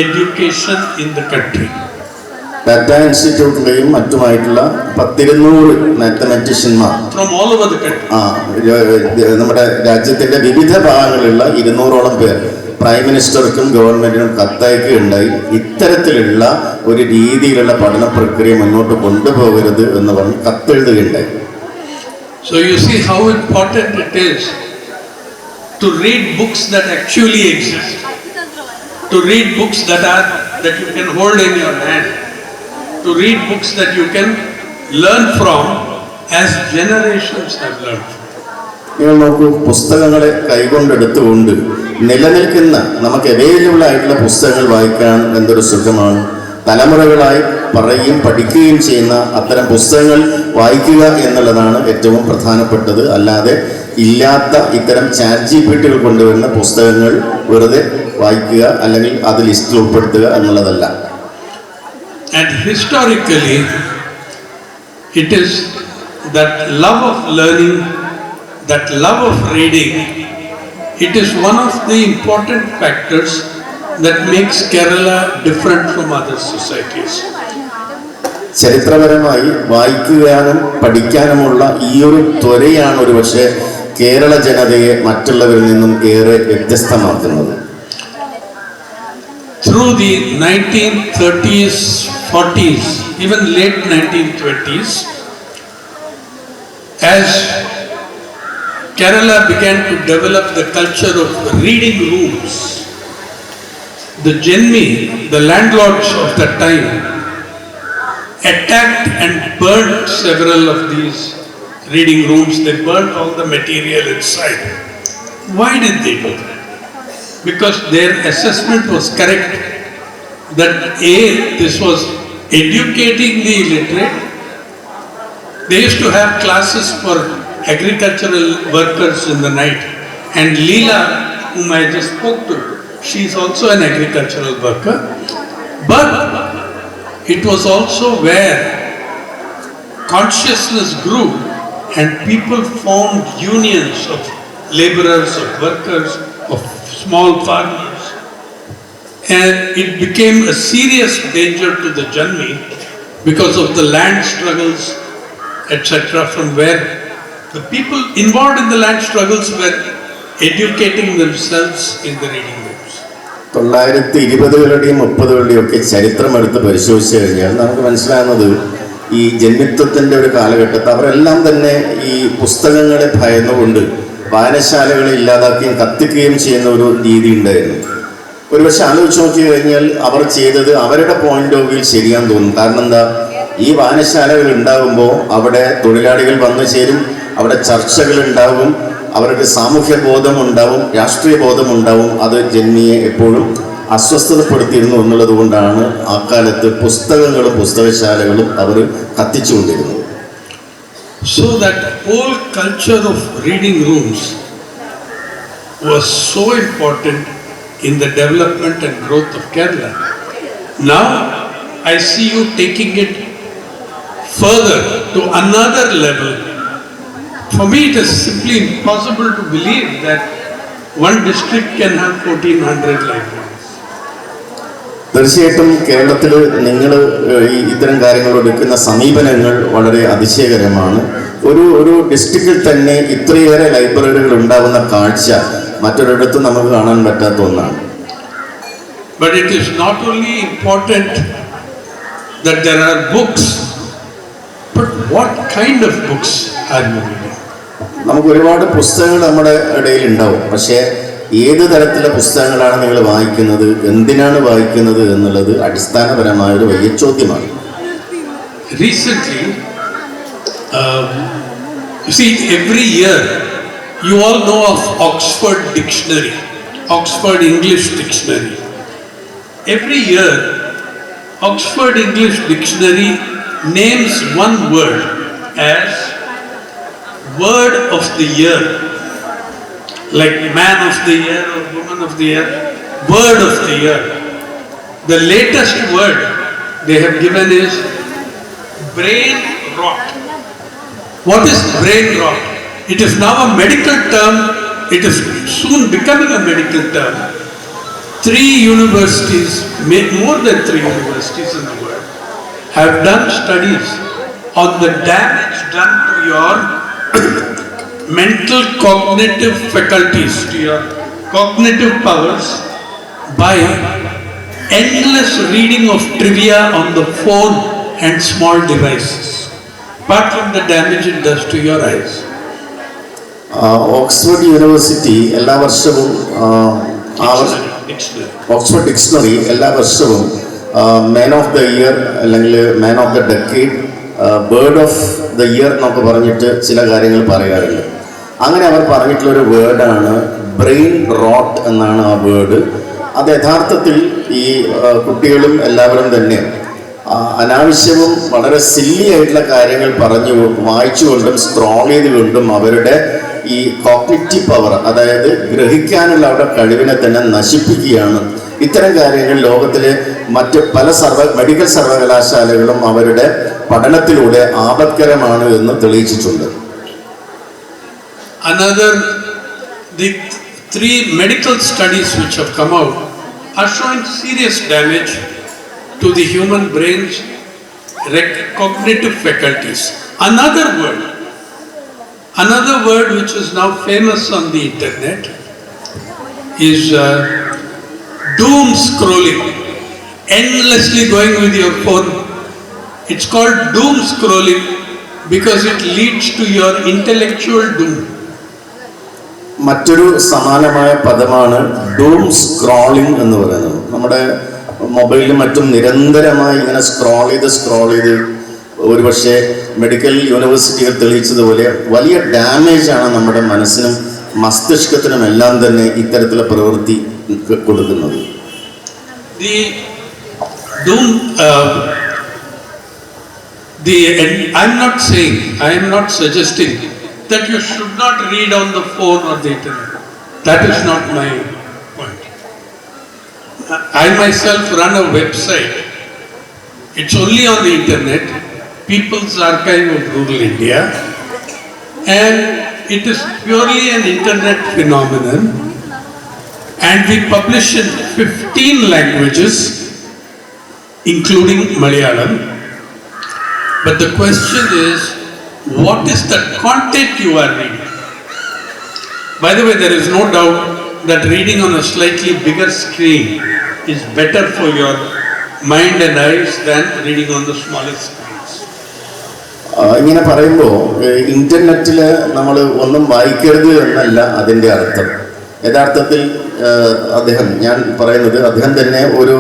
education in the country. Tata ഇൻസ്റ്റിറ്റ്യൂട്ടിലെയും മറ്റുമായിട്ടുള്ള 1,200 മാത്തമാറ്റീഷ്യന്മാർ From all over the country. നമ്മുടെ രാജ്യത്തിന്റെ വിവിധ ഭാഗങ്ങളിലുള്ള 200ഓളം പേർ പ്രൈം മിനിസ്റ്റർക്കും ഗവൺമെന്റിനും കത്തയക്കുകയുണ്ടായി. ഇത്തരത്തിലുള്ള ഒരു രീതിയിലുള്ള പഠന പ്രക്രിയ മുന്നോട്ട് കൊണ്ടുപോകരുത് എന്ന് പറഞ്ഞ് കത്തെഴുതുകയുണ്ടായി. So you see how important it is to read books that actually exist, to read books that you can hold in your hand, to read books that you can learn from as generations have learned. നിങ്ങൾ നോക്കൂ, പുസ്തകങ്ങളെ കൈകൊണ്ടെടുത്തുകൊണ്ട് നിലനിൽക്കുന്ന നമുക്ക് അവൈലബിൾ ആയിട്ടുള്ള പുസ്തകങ്ങൾ വായിക്കാൻ എന്തൊരു സുഖമാണ്. തലമുറകളായി പറയുകയും പഠിക്കുകയും ചെയ്യുന്ന അത്തരം പുസ്തകങ്ങൾ വായിക്കുക എന്നുള്ളതാണ് ഏറ്റവും പ്രധാനപ്പെട്ടത്. അല്ലാതെ ഇല്ലാത്ത ഇത്തരം ChatGPT കൊണ്ടുവരുന്ന പുസ്തകങ്ങൾ വെറുതെ വായിക്കുക അല്ലെങ്കിൽ അത് ലിസ്റ്റിൽ ഉൾപ്പെടുത്തുക എന്നുള്ളതല്ല. And historically, it is that love of learning, that love of reading, it is one of the important factors that makes Kerala different from other societies. ചരിത്രപരമായി വായിക്കുവാനും പഠിക്കാനുമുള്ള ഈ ഒരു ത്വരയാണ് ഒരുപക്ഷെ കേരള ജനതയെ മറ്റുള്ളവരിൽ നിന്നും ഏറെ വ്യത്യസ്തമാക്കുന്നത്. Through the 1930s, 40s, even late 1920s, as Kerala began to develop the culture of reading rooms, the Jenmi, the landlords of that time, attacked and burnt several of these reading rooms. They burnt all the material inside. Why did they do that? Because their assessment was correct that this was educating the illiterate. They used to have classes for agricultural workers in the night, and Leela, whom I just spoke to, she is also an agricultural worker, but it was also where consciousness grew and people formed unions of laborers, of workers, of small farmers, and it became a serious danger to the Janmi because of the land struggles, etc., from where the people involved in the land struggles were educating themselves in the reading rooms. 1920കളുടെയും 30കളുടെയും ഒക്കെ ചരിത്രം എടുത്ത് പരിശോധിച്ചു കഴിഞ്ഞാൽ നമുക്ക് മനസ്സിലാകുന്നത് ഈ ജന്മിത്വത്തിൻ്റെ ഒരു കാലഘട്ടത്തിൽ അവരെല്ലാം തന്നെ ഈ പുസ്തകങ്ങളെ ഭയന്നുകൊണ്ട് വായനശാലകളെ ഇല്ലാതാക്കുകയും കത്തിക്കുകയും ചെയ്യുന്ന ഒരു രീതി ഉണ്ടായിരുന്നു. ഒരുപക്ഷെ ആലോചിച്ച് നോക്കി കഴിഞ്ഞാൽ അവർ ചെയ്തത് അവരുടെ പോയിന്റ് ഓഫ് വ്യൂ ശരിയാന്ന് തോന്നും. കാരണം എന്താ, ഈ വായനശാലകൾ ഉണ്ടാകുമ്പോൾ അവിടെ തൊഴിലാളികൾ വന്നു ചേരും, അവിടെ ചർച്ചകൾ ഉണ്ടാകും, അവർക്ക് സാമൂഹ്യ ബോധം ഉണ്ടാവും, രാഷ്ട്രീയ ബോധം ഉണ്ടാവും. അത് ജന്മിയെ എപ്പോഴും അസ്വസ്ഥതപ്പെടുത്തിയിരുന്നു എന്നുള്ളത് കൊണ്ടാണ് ആ കാലത്ത് പുസ്തകങ്ങളും പുസ്തകശാലകളും അവർ കത്തിച്ചുകൊണ്ടിരുന്നത്. So that whole culture of reading rooms was so important in the development and growth of Kerala. Now, I see you taking it further to another level. For me, it is simply impossible to believe that one district can have 1400 libraries. തീർച്ചയായിട്ടും കേരളത്തിൽ നിങ്ങൾ ഇത്തരം കാര്യങ്ങൾ എടുക്കുന്ന സമീപനങ്ങൾ വളരെ അതിശയകരമാണ്. ഒരു ഡിസ്ട്രിക്റ്റിൽ തന്നെ ഇത്രയേറെ ലൈബ്രറികൾ ഉണ്ടാകുന്ന കാഴ്ച മറ്റൊരിടത്തും നമുക്ക് കാണാൻ പറ്റാത്ത ഒന്നാണ്. But it is not only important that there are books, but what kind of books are you reading? നമുക്ക് ഒരുപാട് പുസ്തകങ്ങൾ നമ്മുടെ ഇടയിൽ ഉണ്ടാവും. പക്ഷേ ഏത് തരത്തിലെ പുസ്തകങ്ങളാണ് നിങ്ങൾ വായിക്കുന്നത്, എന്തിനാണ് വായിക്കുന്നത് എന്നുള്ളത് അടിസ്ഥാനപരമായ ഒരു വലിയ ചോദ്യമാണ്. Recently, you see, every year, you all know of Oxford Dictionary, Oxford English Dictionary. Every year, Oxford English Dictionary names one word as Word of the Year, like Man of the Year or Woman of the Year, Word of the Year. The latest word they have given is brain rot. What is brain rot? It is now a medical term. It is soon becoming a medical term. 3 universities, more than 3 universities in the world, have done studies on the damage done to your mental cognitive faculties, to your cognitive powers by endless reading of trivia on the phone and small devices, apart from the damage it does to your eyes. Oxford university എല്ലാ വർഷവും ഓക്സ്ഫോർഡ് ഡിക്ഷണറി എല്ലാ വർഷവും മാൻ ഓഫ് ദ ഇയർ അല്ലെങ്കിൽ man of the decade, bird of the year എന്നൊക്കെ പറഞ്ഞിട്ട് ചില കാര്യങ്ങൾ പറയാറുണ്ട്. അങ്ങനെ അവർ പറഞ്ഞിട്ടുള്ളൊരു വേർഡാണ് ബ്രെയിൻ റോട്ട് എന്നാണ് ആ വേർഡ്. അത് യഥാർത്ഥത്തിൽ ഈ കുട്ടികളും എല്ലാവരും തന്നെ അനാവശ്യവും വളരെ സില്ലി ആയിട്ടുള്ള കാര്യങ്ങൾ പറഞ്ഞു വായിച്ചുകൊണ്ടും സ്ക്രോൾ ചെയ്തുകൊണ്ടും അവരുടെ ഈ കോഗ്നിറ്റീവ് പവർ, അതായത് ഗ്രഹിക്കാനുള്ള അവരുടെ കഴിവിനെ തന്നെ നശിപ്പിക്കുകയാണ്. ഇത്തരം കാര്യങ്ങൾ ലോകത്തിലെ മറ്റ് പല മെഡിക്കൽ സർവകലാശാലകളും അവരുടെ പഠനത്തിലൂടെ ആപത്കരമാണ് എന്ന് തെളിയിച്ചിട്ടുണ്ട്. The 3 medical studies which have come out are showing serious damage to the human brain's cognitive faculties. Another word which is now famous on the internet is doom scrolling, endlessly going with your phone. It's called doom scrolling because it leads to your intellectual doom. മറ്റൊരു സമാനമായ പദമാണ് ഡൂം സ്ക്രോളിംഗ് എന്ന് പറയുന്നത്. നമ്മുടെ മൊബൈലിലും മറ്റും നിരന്തരമായി ഇങ്ങനെ സ്ക്രോൾ ചെയ്ത് ഒരുപക്ഷെ മെഡിക്കൽ യൂണിവേഴ്സിറ്റികൾ തെളിയിച്ചതുപോലെ വലിയ ഡാമേജാണ് നമ്മുടെ മനസ്സിനും മസ്തിഷ്കത്തിനും എല്ലാം തന്നെ ഇത്തരത്തിലുള്ള പ്രവൃത്തി കൊടുക്കുന്നത്. I am not suggesting that you should not read on the phone or the internet. That is not my point. I myself run a website. It's only on the internet, People's Archive of Rural India, and it is purely an internet phenomenon, and we publish in 15 languages, including Malayalam. But the question is, what is the content you are reading? By the way, there is no doubt that reading on a slightly bigger screen is better for your mind and eyes than reading on the smallest screens. ഇങ്ങനെ പറയുമ്പോൾ ഇൻ്റർനെറ്റിൽ നമ്മൾ ഒന്നും വായിക്കരുത് എന്നല്ല അതിൻ്റെ അർത്ഥം. യഥാർത്ഥത്തിൽ ഞാൻ പറയുന്നത് അദ്ദേഹം തന്നെ ഒരു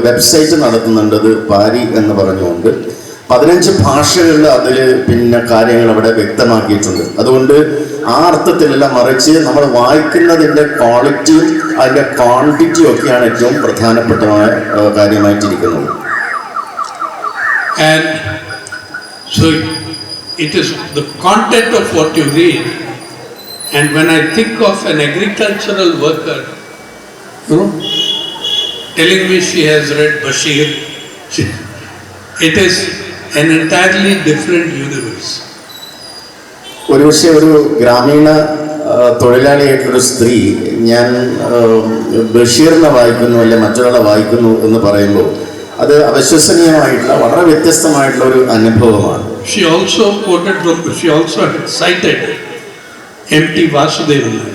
വെബ്സൈറ്റ് നടത്തുന്നുണ്ട്, പാരി എന്ന് പറഞ്ഞുകൊണ്ട് 15 ഭാഷകളിൽ അതിൽ കാര്യങ്ങൾ അവിടെ വ്യക്തമാക്കിയിട്ടുണ്ട്. അതുകൊണ്ട് ആ അർത്ഥത്തിലല്ല, മറിച്ച് നമ്മൾ വായിക്കുന്നതിൻ്റെ ക്വാളിറ്റിയും അതിൻ്റെ ക്വാണ്ടിറ്റിയും ഒക്കെയാണ് ഏറ്റവും പ്രധാനപ്പെട്ടമായ കാര്യമായിട്ടിരിക്കുന്നത്. And so it is the content of what you read. And when I think of an agricultural worker, telling me she has read Bashir, It is an entirely different universe. ഒരുപക്ഷെ ഒരു ഗ്രാമീണ തൊഴിലാളിയായിട്ടൊരു സ്ത്രീ ഞാൻ ബഷീറിനെ വായിക്കുന്നു അല്ലെ മറ്റൊരാളെ വായിക്കുന്നു എന്ന് പറയുമ്പോൾ അത് അവിശ്വസനീയമായിട്ടുള്ള വളരെ വ്യത്യസ്തമായിട്ടുള്ള ഒരു അനുഭവമാണ്. She also cited M.T. Vasudevan Nair.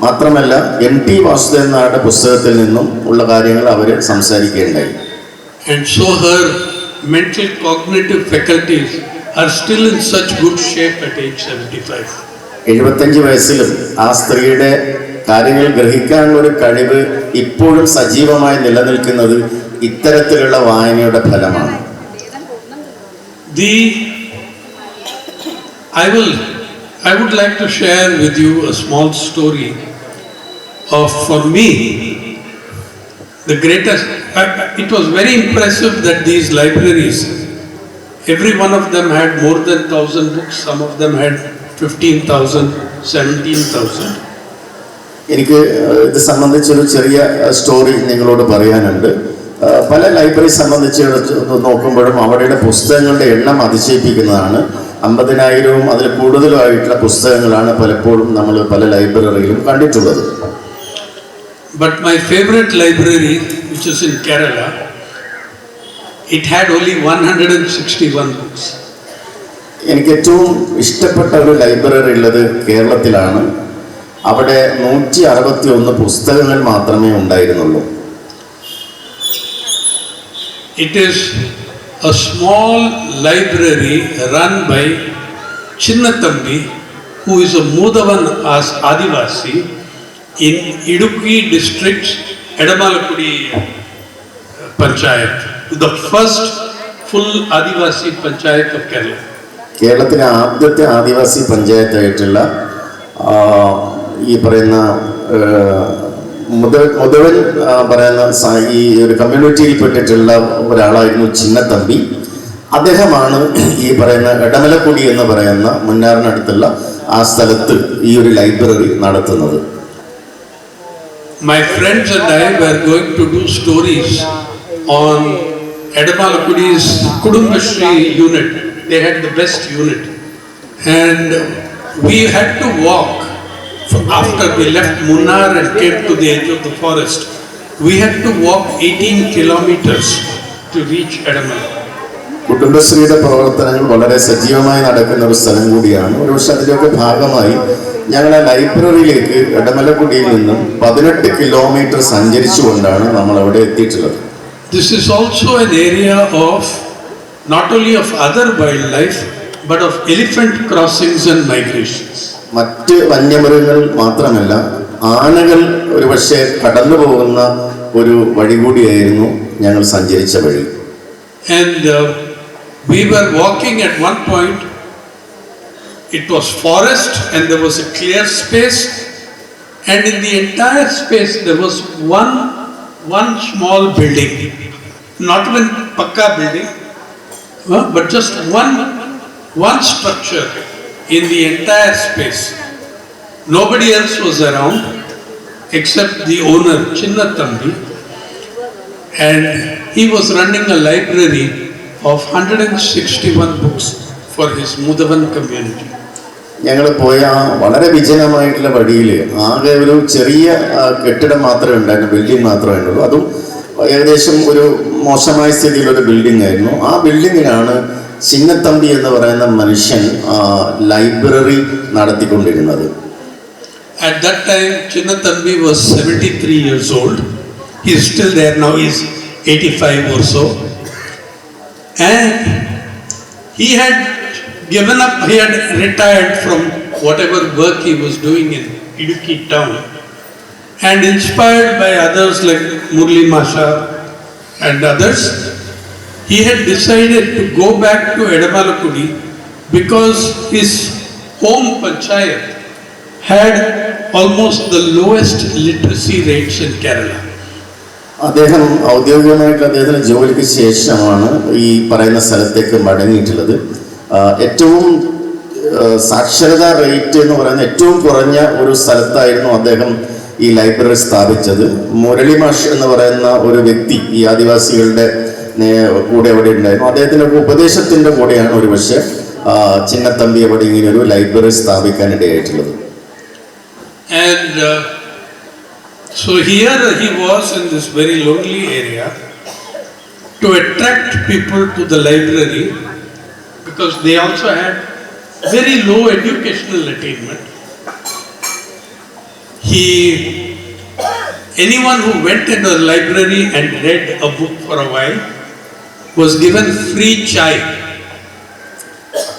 മാത്രമല്ല M.T. വാസുദേവൻ നായരുടെ പുസ്തകത്തിൽ നിന്നും ഉള്ള കാര്യങ്ങൾ അവർ സംസാരിക്കുകയുണ്ടായി. And so her mental cognitive faculties are still in such good shape at age 75. 75 വയസ്സിലും ആ സ്ത്രീയുടെ കാര്യങ്ങൾ ഗ്രഹിക്കാനുള്ള ഒരു കഴിവ് ഇപ്പോഴും സജീവമായി നിലനിൽക്കുന്നത് ഇത്തരത്തിലുള്ള വായനയുടെ ഫലമാണ്. I would like to share with you a small story of, for me, the greatest. It was very impressive that these libraries, every one of them had more than 1,000 books. Some of them had 15,000, 17,000. എനിക്ക് ഇത് സംബന്ധിച്ചൊരു ചെറിയ സ്റ്റോറി നിങ്ങളോട് പറയാനുണ്ട്. പല ലൈബ്രറി സംബന്ധിച്ച് നോക്കുമ്പോഴും അവരുടെ പുസ്തകങ്ങളുടെ എണ്ണം അതിശയിപ്പിക്കുന്നതാണ്. 50,000 അതിൽ കൂടുതലുമായിട്ടുള്ള പുസ്തകങ്ങളാണ് പലപ്പോഴും നമ്മൾ പല ലൈബ്രറിയിലും കണ്ടിട്ടുള്ളത്. But my favorite library, which is in Kerala, it had only 161 books. എനിക്ക് ഏറ്റവും ഇഷ്ടപ്പെട്ട ഒരു ലൈബ്രറി ഉള്ളത് കേരളത്തിലാണ്. അവിടെ 161 പുസ്തകങ്ങൾ മാത്രമേ ഉണ്ടായിരുന്നുള്ളൂ. It is a small library run by Chinnathambi, who is a Mudavan Adivasi in Idukki district, Edamalakudi Panchayat, the first full Adivasi Panchayat of Kerala. കേരളത്തിലെ ആദ്യത്തെ ആദിവാസി പഞ്ചായത്തായിട്ടുള്ള ഈ പറയുന്ന മുതവൻ പറയുന്ന ഈ ഒരു കമ്മ്യൂണിറ്റിയിൽപ്പെട്ടിട്ടുള്ള ഒരാളായിരുന്നു ചിന്നത്തമ്പി. അദ്ദേഹമാണ് ഈ പറയുന്ന എടമലക്കുടി എന്ന് പറയുന്ന മുന്നാറിനടുത്തുള്ള ആ സ്ഥലത്ത് ഈ ഒരു ലൈബ്രറി നടത്തുന്നത്. My friends and I were going to do stories on Edamalakudi's Kudumbashri unit. They had the best unit, and we had to walk. After we left Munnar and came to the edge of the forest, we had to walk 18 kilometers to reach Edamalakudi. കുടുംബശ്രീയുടെ പ്രവർത്തനങ്ങൾ വളരെ സജീവമായി നടക്കുന്ന ഒരു സ്ഥലം കൂടിയാണ്. ഒരു പക്ഷെ അതിലൊക്കെ ഭാഗമായി ഞങ്ങൾ ആ ലൈബ്രറിയിലേക്ക് എടമലക്കുടിയിൽ നിന്നും 18 കിലോമീറ്റർ സഞ്ചരിച്ചുകൊണ്ടാണ് നമ്മൾ അവിടെ എത്തിയിട്ടുള്ളത്. This is also an area of not only of other wildlife but of elephant crossings and migrations. മറ്റ് വന്യമൃഗങ്ങൾ മാത്രമല്ല, ആനകൾ ഒരു പക്ഷേ കടന്നു പോകുന്ന ഒരു വഴി കൂടിയായിരുന്നു ഞങ്ങൾ സഞ്ചരിച്ച വഴി. And we were walking at one point. It was forest and there was a clear space, and in the entire space there was one small building, not even pakka building, but just one structure in the entire space. Nobody else was around except the owner, Chinnathambi, and he was running a library of 161 books for his Mudavan community. ഞങ്ങൾ പോയ വളരെ വിജനമായിട്ടുള്ള വഴിയിൽ ആകെ ഒരു ചെറിയ കെട്ടിടം മാത്രമേ ഉണ്ടായിരുന്നു, ബിൽഡിംഗ് മാത്രമേ ഉള്ളൂ. അതും ഏകദേശം ഒരു മോശമായ സ്ഥിതിയിലൊരു ബിൽഡിംഗ് ആയിരുന്നു. ആ ബിൽഡിങ്ങിനാണ് ചിന്നത്തമ്പി എന്ന് പറയുന്ന മനുഷ്യൻ library നടത്തിക്കൊണ്ടിരുന്നത്. At that time, Chinnathambi was 73 years old. He is still there now. He is 85 or so. And he had given up, he had retired from whatever work he was doing in Idukki town. And inspired by others like Murli Masha and others, he had decided to go back to Edamalakudi because his home panchayat had almost the lowest literacy rates in Kerala. അദ്ദേഹം ഔദ്യോഗികമായിട്ട് അദ്ദേഹത്തിന് ജോലിക്ക് ശേഷമാണ് ഈ പറയുന്ന സ്ഥലത്തേക്ക് മടങ്ങിയിട്ടുള്ളത്. ഏറ്റവും സാക്ഷരതാ റേറ്റ് എന്ന് പറയുന്ന ഏറ്റവും കുറഞ്ഞ ഒരു സ്ഥലത്തായിരുന്നു അദ്ദേഹം ഈ ലൈബ്രറി സ്ഥാപിച്ചത്. മുരളി മാഷ് എന്ന് പറയുന്ന ഒരു വ്യക്തി ഈ ആദിവാസികളുടെ കൂടെ അവിടെ ഉണ്ടായിരുന്നു. അദ്ദേഹത്തിൻ്റെ ഉപദേശത്തിൻ്റെ കൂടെയാണ് ഒരുപക്ഷെ ചിന്നത്തമ്പി അവിടെ ഇങ്ങനെ ഒരു library സ്ഥാപിക്കാനിടയായിട്ടുള്ളത്. And so here he was in this very lonely area to attract people to the library, because they also had very low educational attainment. Anyone who went into the library and read a book for a while was given free chai.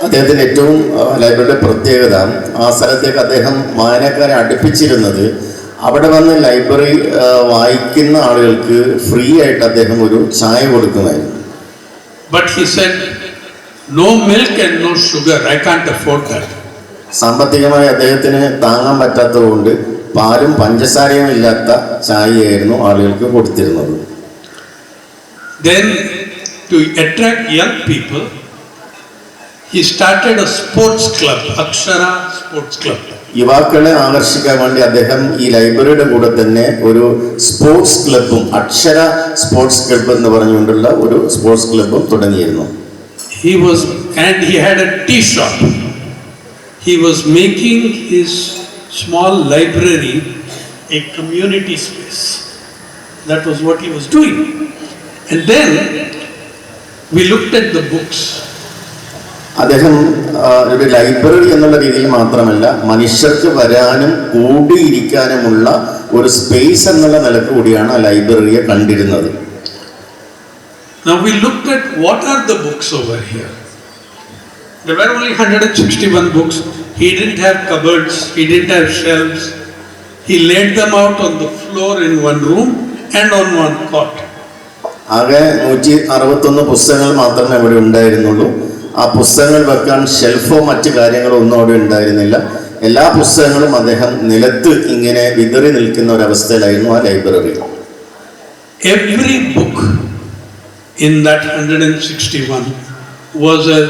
അദ്ദേഹത്തിൻ്റെ ഏറ്റവും ലൈബ്രറിയുടെ പ്രത്യേകത, ആ സ്ഥലത്തേക്ക് അദ്ദേഹം വായനക്കാരെ അടുപ്പിച്ചിരുന്നത് അവിടെ വന്ന് ലൈബ്രറി വായിക്കുന്ന ആളുകൾക്ക് ഫ്രീ ആയിട്ട് അദ്ദേഹം ഒരു ചായ കൊടുക്കുമായിരുന്നു. But he said, no milk and no sugar, I can't afford that. സാമ്പത്തികമായി അദ്ദേഹത്തിന് താങ്ങാൻ പറ്റാത്തതുകൊണ്ട് പാലും പഞ്ചസാരയും ഇല്ലാത്ത ചായയായിരുന്നു ആളുകൾക്ക് കൊടുത്തിരുന്നത്. Then to attract young people, he started a sports club, Akshara Sports Club. യുവാക്കളെ ആകർഷിക്കാൻ വേണ്ടി അദ്ദേഹം ഈ ലൈബ്രറിയുടെ കൂടെ തന്നെ ഒരു സ്പോർട്സ് ക്ലബും, അക്ഷര സ്പോർട്സ് ക്ലബ് എന്ന് പറഞ്ഞുകൊണ്ടുള്ള ഒരു സ്പോർട്സ് ക്ലബും തുടങ്ങിയിരുന്നു. And he had a tea shop. He was making his small library a community space. That was what he was doing. And then we looked at the books. അദ്ദേഹം ഒരു ലൈബ്രറി എന്നുള്ള രീതിയിൽ മാത്രമല്ല, മനുഷ്യർക്ക് വരാനും കൂടിയിരിക്കാനുമുള്ള ഒരു സ്പേസ് എന്നുള്ള നിലക്ക് കൂടിയാണ് ആ ലൈബ്രറിയെ കണ്ടിരുന്നത്. Now we looked at what are the books over here. There were only 161 books. He didn't have cupboards, he didn't have shelves. He laid them out on the floor in one room and on one cot. ആകെ 161 പുസ്തകങ്ങൾ മാത്രമേ ഇവിടെ ഉണ്ടായിരുന്നുള്ളൂ. ആ പുസ്തകങ്ങൾ വെക്കാൻ ഷെൽഫോ മറ്റു കാര്യങ്ങളോ ഒന്നും അവിടെ ഉണ്ടായിരുന്നില്ല. എല്ലാ പുസ്തകങ്ങളും അദ്ദേഹം നിലത്ത് ഇങ്ങനെ വിതറി നിൽക്കുന്ന ഒരവസ്ഥയിലായിരുന്നു ആ library. Every book in that 161 was a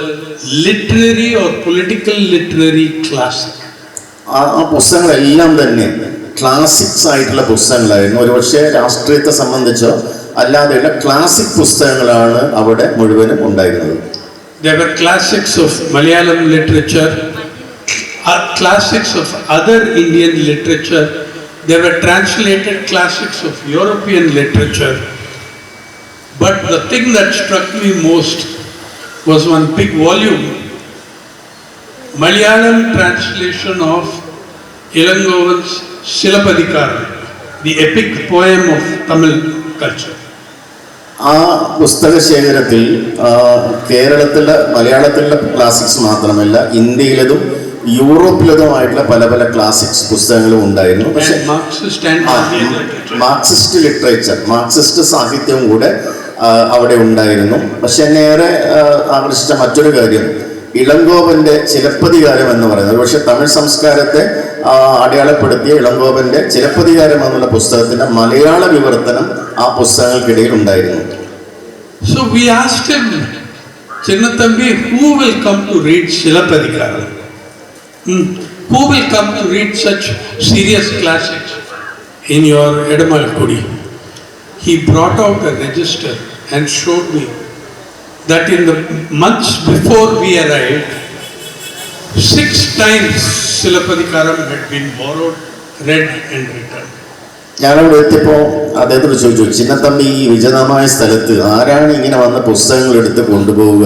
literary or political literary classic. ആ പുസ്തകങ്ങളെല്ലാം തന്നെ ക്ലാസിക്സ് ആയിട്ടുള്ള പുസ്തകങ്ങളായിരുന്നു. ഒരുപക്ഷെ രാഷ്ട്രീയത്തെ സംബന്ധിച്ചോ അല്ലാതെയുള്ള ക്ലാസിക് പുസ്തകങ്ങളാണ് അവിടെ മുഴുവനും ഉണ്ടായിരുന്നത്. There were classics of Malayalam literature, classics of other Indian literature. There were translated classics of European literature. But the thing that struck me most was one big volume, Malayalam translation of Ilangovan's Silapadikaram, the epic poem of Tamil culture. ആ പുസ്തക ശേഖരത്തിൽ കേരളത്തിലെ മലയാളത്തിലെ ക്ലാസിക്സ് മാത്രമല്ല, ഇന്ത്യയിലതും യൂറോപ്പിലതുമായിട്ടുള്ള പല പല ക്ലാസിക്സ് പുസ്തകങ്ങളും ഉണ്ടായിരുന്നു. പക്ഷേ മാർക്സിസ്റ്റ് ലിറ്ററേച്ചർ, മാർക്സിസ്റ്റ് സാഹിത്യവും കൂടെ അവിടെ ഉണ്ടായിരുന്നു. പക്ഷെ എന്നെ ഏറെ ആകർഷിച്ച മറ്റൊരു കാര്യം ഇളങ്കോവന്റെ ചിലപ്പതികാരം എന്ന് പറയുന്നത്, പക്ഷെ തമിഴ് സംസ്കാരത്തെ അടയാളപ്പെടുത്തിയ ഇളങ്കോവന്റെ ചിലപ്പതികാരം എന്നുള്ള പുസ്തകത്തിന്റെ മലയാള വിവർത്തനം ആ പുസ്തകങ്ങൾക്കിടയിൽ ഉണ്ടായിരുന്നു. So we asked him, Chinnathambi, who will come to read Silapadikaram? Who will come to read such serious classics in your Edamalkudi? He brought out a register and showed me that in the months before we arrived, 6 times Silapadikaram had been borrowed, read and returned. ഞാനവിടെ എത്തിയപ്പോൾ അദ്ദേഹത്തോട് ചോദിച്ചു, ചിന്നത്തമ്പി ഈ വിജനമായ സ്ഥലത്ത് ആരാണ് ഇങ്ങനെ വന്ന പുസ്തകങ്ങൾ എടുത്ത് കൊണ്ടുപോവുക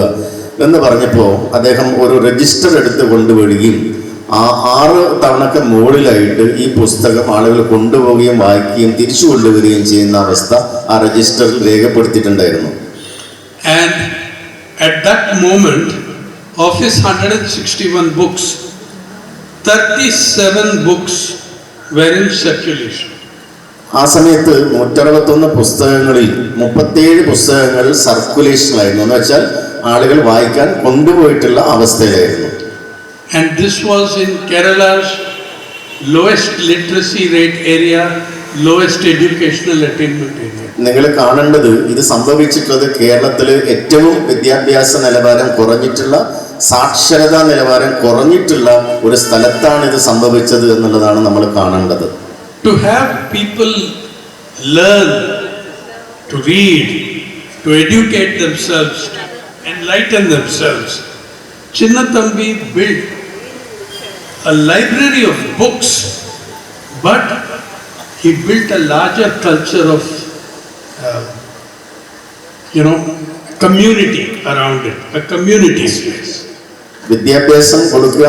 എന്ന് പറഞ്ഞപ്പോൾ അദ്ദേഹം ഒരു രജിസ്റ്റർ എടുത്ത് കൊണ്ടുവരികയും 6 തവണക്ക് മുകളിലായിട്ട് ഈ പുസ്തകം ആളുകൾ കൊണ്ടുപോവുകയും വായിക്കുകയും തിരിച്ചു കൊണ്ടുവരികയും ചെയ്യുന്ന അവസ്ഥ ആ രജിസ്റ്ററിൽ രേഖപ്പെടുത്തിയിട്ടുണ്ടായിരുന്നു. And at that moment, of his 161 books, 37 books were in circulation. ആ സമയത്ത് 161 പുസ്തകങ്ങളിൽ 37 പുസ്തകങ്ങൾ സർക്കുലേഷനിലായിരുന്നു. എന്ന് വെച്ചാൽ ആളുകൾ വായിക്കാൻ കൊണ്ടുപോയിട്ടുള്ള അവസ്ഥയിലായിരുന്നു. And this was in Kerala's lowest literacy rate area, lowest educational attainment area. നിങ്ങൾ കാണേണ്ടത് ഇത് സംഭവിച്ചിട്ടുള്ളത് കേരളത്തിൽ ഏറ്റവും വിദ്യാഭ്യാസ നിലവാരം കുറഞ്ഞിട്ടുള്ള, സാക്ഷരതാ നിലവാരം കുറഞ്ഞിട്ടുള്ള ഒരു സ്ഥലത്താണ് ഇത് സംഭവിച്ചത് എന്നുള്ളതാണ് നമ്മൾ കാണേണ്ടത്. To have people learn to read to educate themselves, enlighten themselves. Chinnathambi built a library of books, but he built a larger culture of, community around it, a community space. വിദ്യാഭ്യാസം കൊടുക്കുക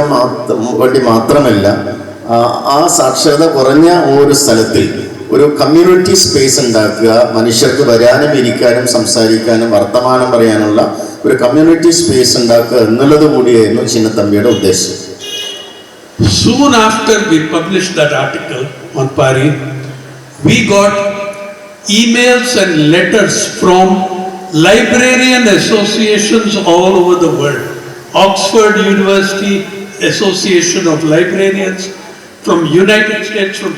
വേണ്ടി മാത്രമല്ല, ആ സാക്ഷരത കുറഞ്ഞ ഒരു സ്ഥലത്തിൽ ഒരു കമ്മ്യൂണിറ്റി സ്പേസ് ഉണ്ടാക്കുക, മനുഷ്യർക്ക് വരാനും ഇരിക്കാനും സംസാരിക്കാനും വർത്തമാനം പറയാനുള്ള ഒരു കമ്മ്യൂണിറ്റി സ്പേസ് ഉണ്ടാക്കുക എന്നുള്ളത് കൂടിയായിരുന്നു ചിന്നത്തമ്പിയുടെ ഉദ്ദേശം. Soon after we published that article on Pari, we got emails and letters from librarian associations all over the world. Oxford University Association of Librarians, from United States, from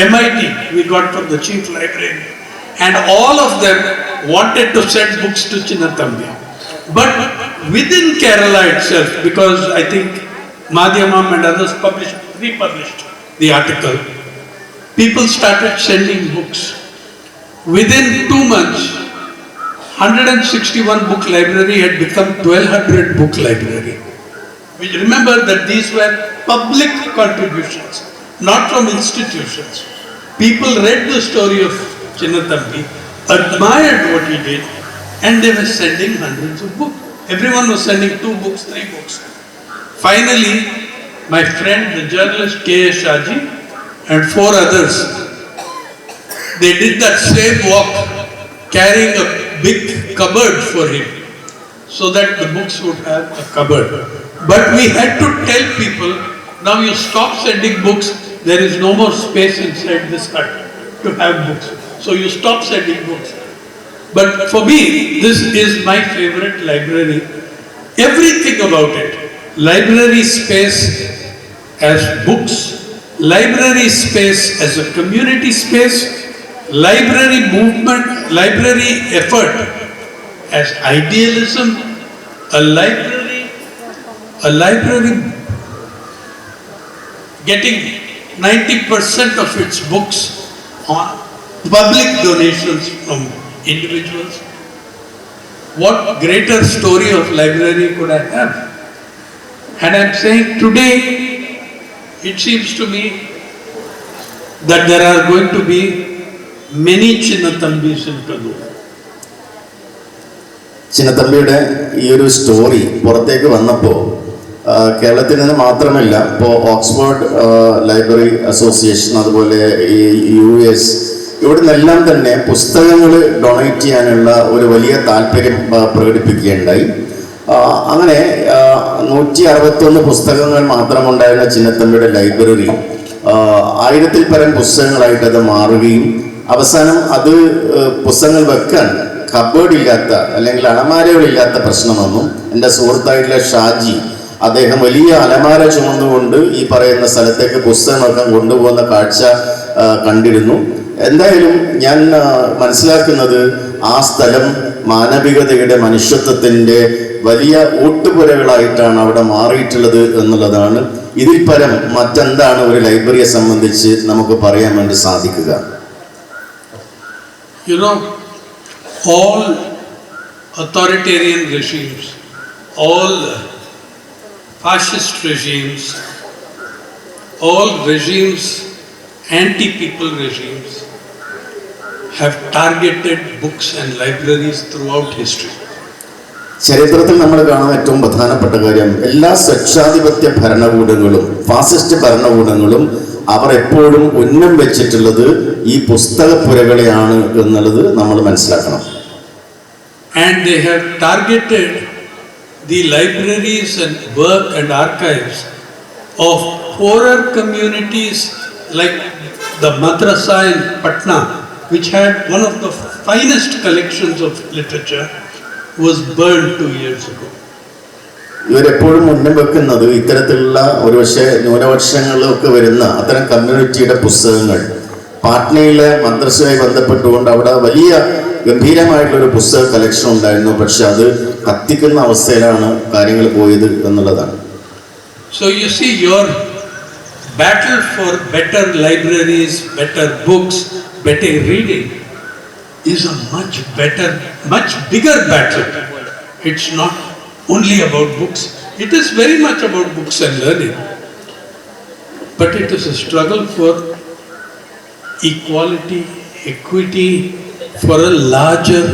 MIT, we got from the chief librarian. And all of them wanted to send books to Chinnathambi. But within Kerala itself, because I think Madhyamam and others republished the article, people started sending books. Within 2 months, 161 book library had become 1200 book library. We remember that these were public contributions, not from institutions. People read the story of Chinnathambi, admired what he did, and they were sending hundreds of books. Everyone was sending 2 books, 3 books. Finally, my friend, the journalist K.S. Shaji, and 4 others, they did that same walk, carrying a big cupboard for him, so that the books would have a cupboard. But we had to tell people, now you stop sending books, there is no more space inside this hut to have books. So you stop sending books. But for me, this is my favorite library. Everything about it. Library space as books, library space as a community space, library movement, library effort as idealism, a library getting 90% of its books on public donations from individuals. What greater story of library could I have? And I'm saying today, it seems to me that there are going to be many Chinnatambis in Kannur. ചിന്നത്തമ്പിയുടെ ഈ ഒരു സ്റ്റോറി പുറത്തേക്ക് വന്നപ്പോൾ കേരളത്തിൽ നിന്ന് മാത്രമല്ല, ഇപ്പോൾ ഓക്സ്ഫോർഡ് ലൈബ്രറി അസോസിയേഷൻ, അതുപോലെ ഈ US, ഇവിടെ നിന്നെല്ലാം തന്നെ പുസ്തകങ്ങൾ ഡൊണേറ്റ് ചെയ്യാനുള്ള ഒരു വലിയ താല്പര്യം പ്രകടിപ്പിക്കുകയുണ്ടായി. അങ്ങനെ 161 പുസ്തകങ്ങൾ മാത്രമുണ്ടായിരുന്ന ചിന്നത്തമ്പിയുടെ ലൈബ്രറി 1000-ൽ പരം പുസ്തകങ്ങളായിട്ട് അത് മാറുകയും അവസാനം അത് പുസ്തകങ്ങൾ വെക്കാൻ കബേർഡ് ഇല്ലാത്ത അല്ലെങ്കിൽ അലമാരകളില്ലാത്ത പ്രശ്നം വന്നു. എൻ്റെ സുഹൃത്തായിട്ടുള്ള ഷാജി, അദ്ദേഹം വലിയ അലമാര ചുമന്നുകൊണ്ട് ഈ പറയുന്ന സ്ഥലത്തേക്ക് പുസ്തകങ്ങളൊക്കെ കൊണ്ടുപോകുന്ന കാഴ്ച കണ്ടിരുന്നു. എന്തായാലും ഞാൻ മനസ്സിലാക്കുന്നത് ആ സ്ഥലം മാനവികതയുടെ, മനുഷ്യത്വത്തിൻ്റെ വലിയ ഊട്ടുപുരകളായിട്ടാണ് അവിടെ മാറിയിട്ടുള്ളത് എന്നുള്ളതാണ്. ഇതിൽ പരം മറ്റെന്താണ് ഒരു ലൈബ്രറിയെ സംബന്ധിച്ച് നമുക്ക് പറയാൻ വേണ്ടി സാധിക്കുക? You know, all authoritarian regimes, all fascist regimes, all regimes, anti-people regimes have targeted books and libraries throughout history. ചരിത്രത്തിൽ നമ്മൾ കാണുന്ന ഏറ്റവും പ്രധാനപ്പെട്ട കാര്യം, എല്ലാ സ്വച്ഛാധിപത്യ ഭരണകൂടങ്ങളും ഫാസിസ്റ്റ് ഭരണകൂടങ്ങളും അവർ എപ്പോഴും ഉന്നം വെച്ചിട്ടുള്ളത് ഈ പുസ്തകപ്പുരകളെയാണ് എന്നുള്ളത് നമ്മൾ മനസ്സിലാക്കണം. And they have targeted the libraries and work and archives of poorer communities like the madrasa in Patna, which had one of the finest collections of literature, was burned 2 years ago. ഇവരെപ്പോഴും മുന്നിൽ വെക്കുന്നത് ഇത്തരത്തിലുള്ള ഒരുപക്ഷെ ന്യൂനപക്ഷങ്ങളിലൊക്കെ വരുന്ന അത്തരം കമ്മ്യൂണിറ്റിയുടെ പുസ്തകങ്ങൾ. പാട്നയിലെ മദ്രസയുമായി ബന്ധപ്പെട്ടുകൊണ്ട് അവിടെ വലിയ ഗംഭീരമായിട്ടുള്ളൊരു പുസ്തക കളക്ഷൻ ഉണ്ടായിരുന്നു. പക്ഷെ അത് കത്തിക്കുന്ന അവസ്ഥയിലാണ് കാര്യങ്ങൾ പോയത് എന്നുള്ളതാണ്. So you see, your battle for better libraries, better books, better reading is a much better, much bigger battle. It's not only about books. It is very much about books and learning. But it is a struggle for equality, equity, for a larger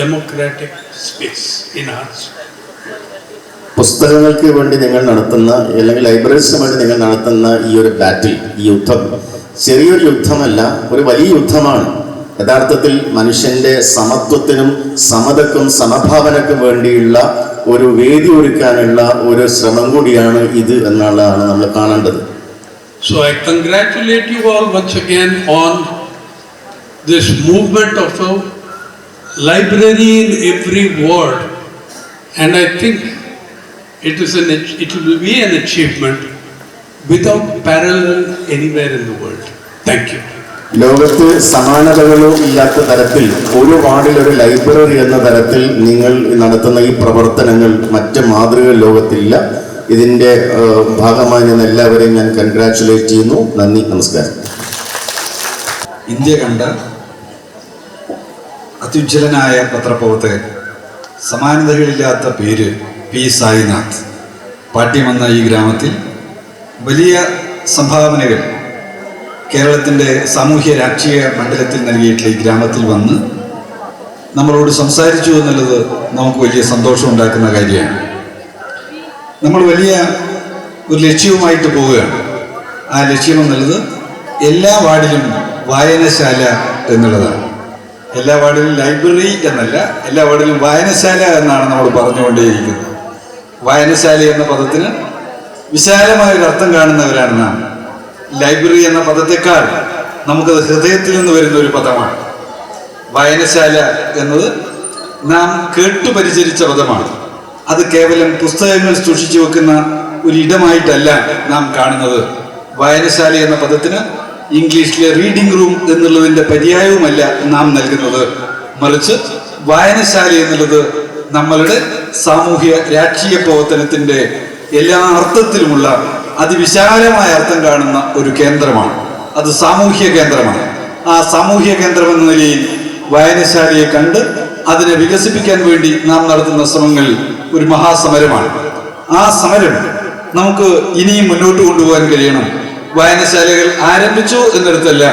democratic space in us. പുസ്തകങ്ങൾക്ക് വേണ്ടി നിങ്ങൾ നടത്തുന്ന അല്ലെങ്കിൽ ലൈബ്രറീസിന് വേണ്ടി നിങ്ങൾ നടത്തുന്ന ഈ ഒരു ബാറ്റിൽ, ഈ യുദ്ധം ചെറിയൊരു യുദ്ധമല്ല, ഒരു വലിയ യുദ്ധമാണ്. യഥാർത്ഥത്തിൽ മനുഷ്യന്റെ സമത്വത്തിനും സമതക്കും സമഭാവനക്കും വേണ്ടിയുള്ള ഒരു വേദി ഒരുക്കാനുള്ള ഒരു ശ്രമം കൂടിയാണ് ഇത് എന്നുള്ളതാണ് നമ്മൾ കാണേണ്ടത്. So I congratulate you all once again on this movement of a library in every ward, and I think it will be an achievement without parallel anywhere in the world. Thank you. ലോകത്ത് സമാനതകളോ ഇല്ലാത്ത തരത്തിൽ ഒരു വാർഡിൽ ഒരു ലൈബ്രറി എന്ന തരത്തിൽ നിങ്ങൾ നടത്തുന്ന ഈ പ്രവർത്തനങ്ങൾ മറ്റ് മാതൃക ലോകത്തില്ല. ഇതിന്റെ ഭാഗമായി ഞാൻ എല്ലാവരെയും ഞാൻ കൺഗ്രാറ്റുലേറ്റ് ചെയ്യുന്നു. നന്ദി, നമസ്കാരം. ഇന്ത്യ കണ്ട അത്യുജ്വലനായ പത്രപ്രവർത്തകൻ, സമാനതകളില്ലാത്ത പേര് പി സായിനാഥ്, പാട്യമെന്ന ഈ ഗ്രാമത്തിൽ വലിയ സംഭാവനകൾ കേരളത്തിൻ്റെ സാമൂഹ്യ രാഷ്ട്രീയ മണ്ഡലത്തിൽ നൽകിയിട്ടുള്ള ഈ ഗ്രാമത്തിൽ വന്ന് നമ്മളോട് സംസാരിച്ചു എന്നുള്ളത് നമുക്ക് വലിയ സന്തോഷം ഉണ്ടാക്കുന്ന കാര്യമാണ്. നമ്മൾ വലിയ ഒരു ലക്ഷ്യവുമായിട്ട് പോവുകയാണ്. ആ ലക്ഷ്യം എന്നുള്ളത് എല്ലാ വാർഡിലും വായനശാല എന്നുള്ളതാണ്. എല്ലാ വാർഡിലും ലൈബ്രറി എന്നല്ല, എല്ലാ വാർഡിലും വായനശാല എന്നാണ് നമ്മൾ പറഞ്ഞുകൊണ്ടേയിരിക്കുന്നത്. വായനശാല എന്ന പദത്തിന് വിശാലമായൊരു അർത്ഥം കാണുന്നവരാണ് നാം. ലൈബ്രറി എന്ന പദത്തെക്കാൾ നമുക്കത് ഹൃദയത്തിൽ നിന്ന് വരുന്ന ഒരു പദമാണ്. വായനശാല എന്നത് നാം കേട്ടുപരിചരിച്ച പദമാണ്. അത് കേവലം പുസ്തകങ്ങൾ സൂക്ഷിച്ചു വെക്കുന്ന ഒരു ഇടമായിട്ടല്ല നാം കാണുന്നത്. വായനശാല എന്ന പദത്തിന് ഇംഗ്ലീഷിലെ റീഡിംഗ് റൂം എന്നുള്ളതിൻ്റെ പര്യായവുമല്ല നാം നൽകുന്നത്. മറിച്ച് വായനശാല എന്നുള്ളത് നമ്മളുടെ സാമൂഹ്യ രാഷ്ട്രീയ പ്രവർത്തനത്തിൻ്റെ എല്ലാ അർത്ഥത്തിലുമുള്ള അതിവിശാലമായ അർത്ഥം കാണുന്ന ഒരു കേന്ദ്രമാണ്. അത് സാമൂഹ്യ കേന്ദ്രമാണ്. ആ സാമൂഹ്യ കേന്ദ്രം എന്ന നിലയിൽ വായനശാലയെ കണ്ട് അതിനെ വികസിപ്പിക്കാൻ വേണ്ടി നാം നടത്തുന്ന ശ്രമങ്ങൾ ഒരു മഹാസമരമാണ്. ആ സമരം നമുക്ക് ഇനിയും മുന്നോട്ട് കൊണ്ടുപോകാൻ കഴിയണം. വായനശാലകൾ ആരംഭിച്ചു എന്നിടത്തല്ല,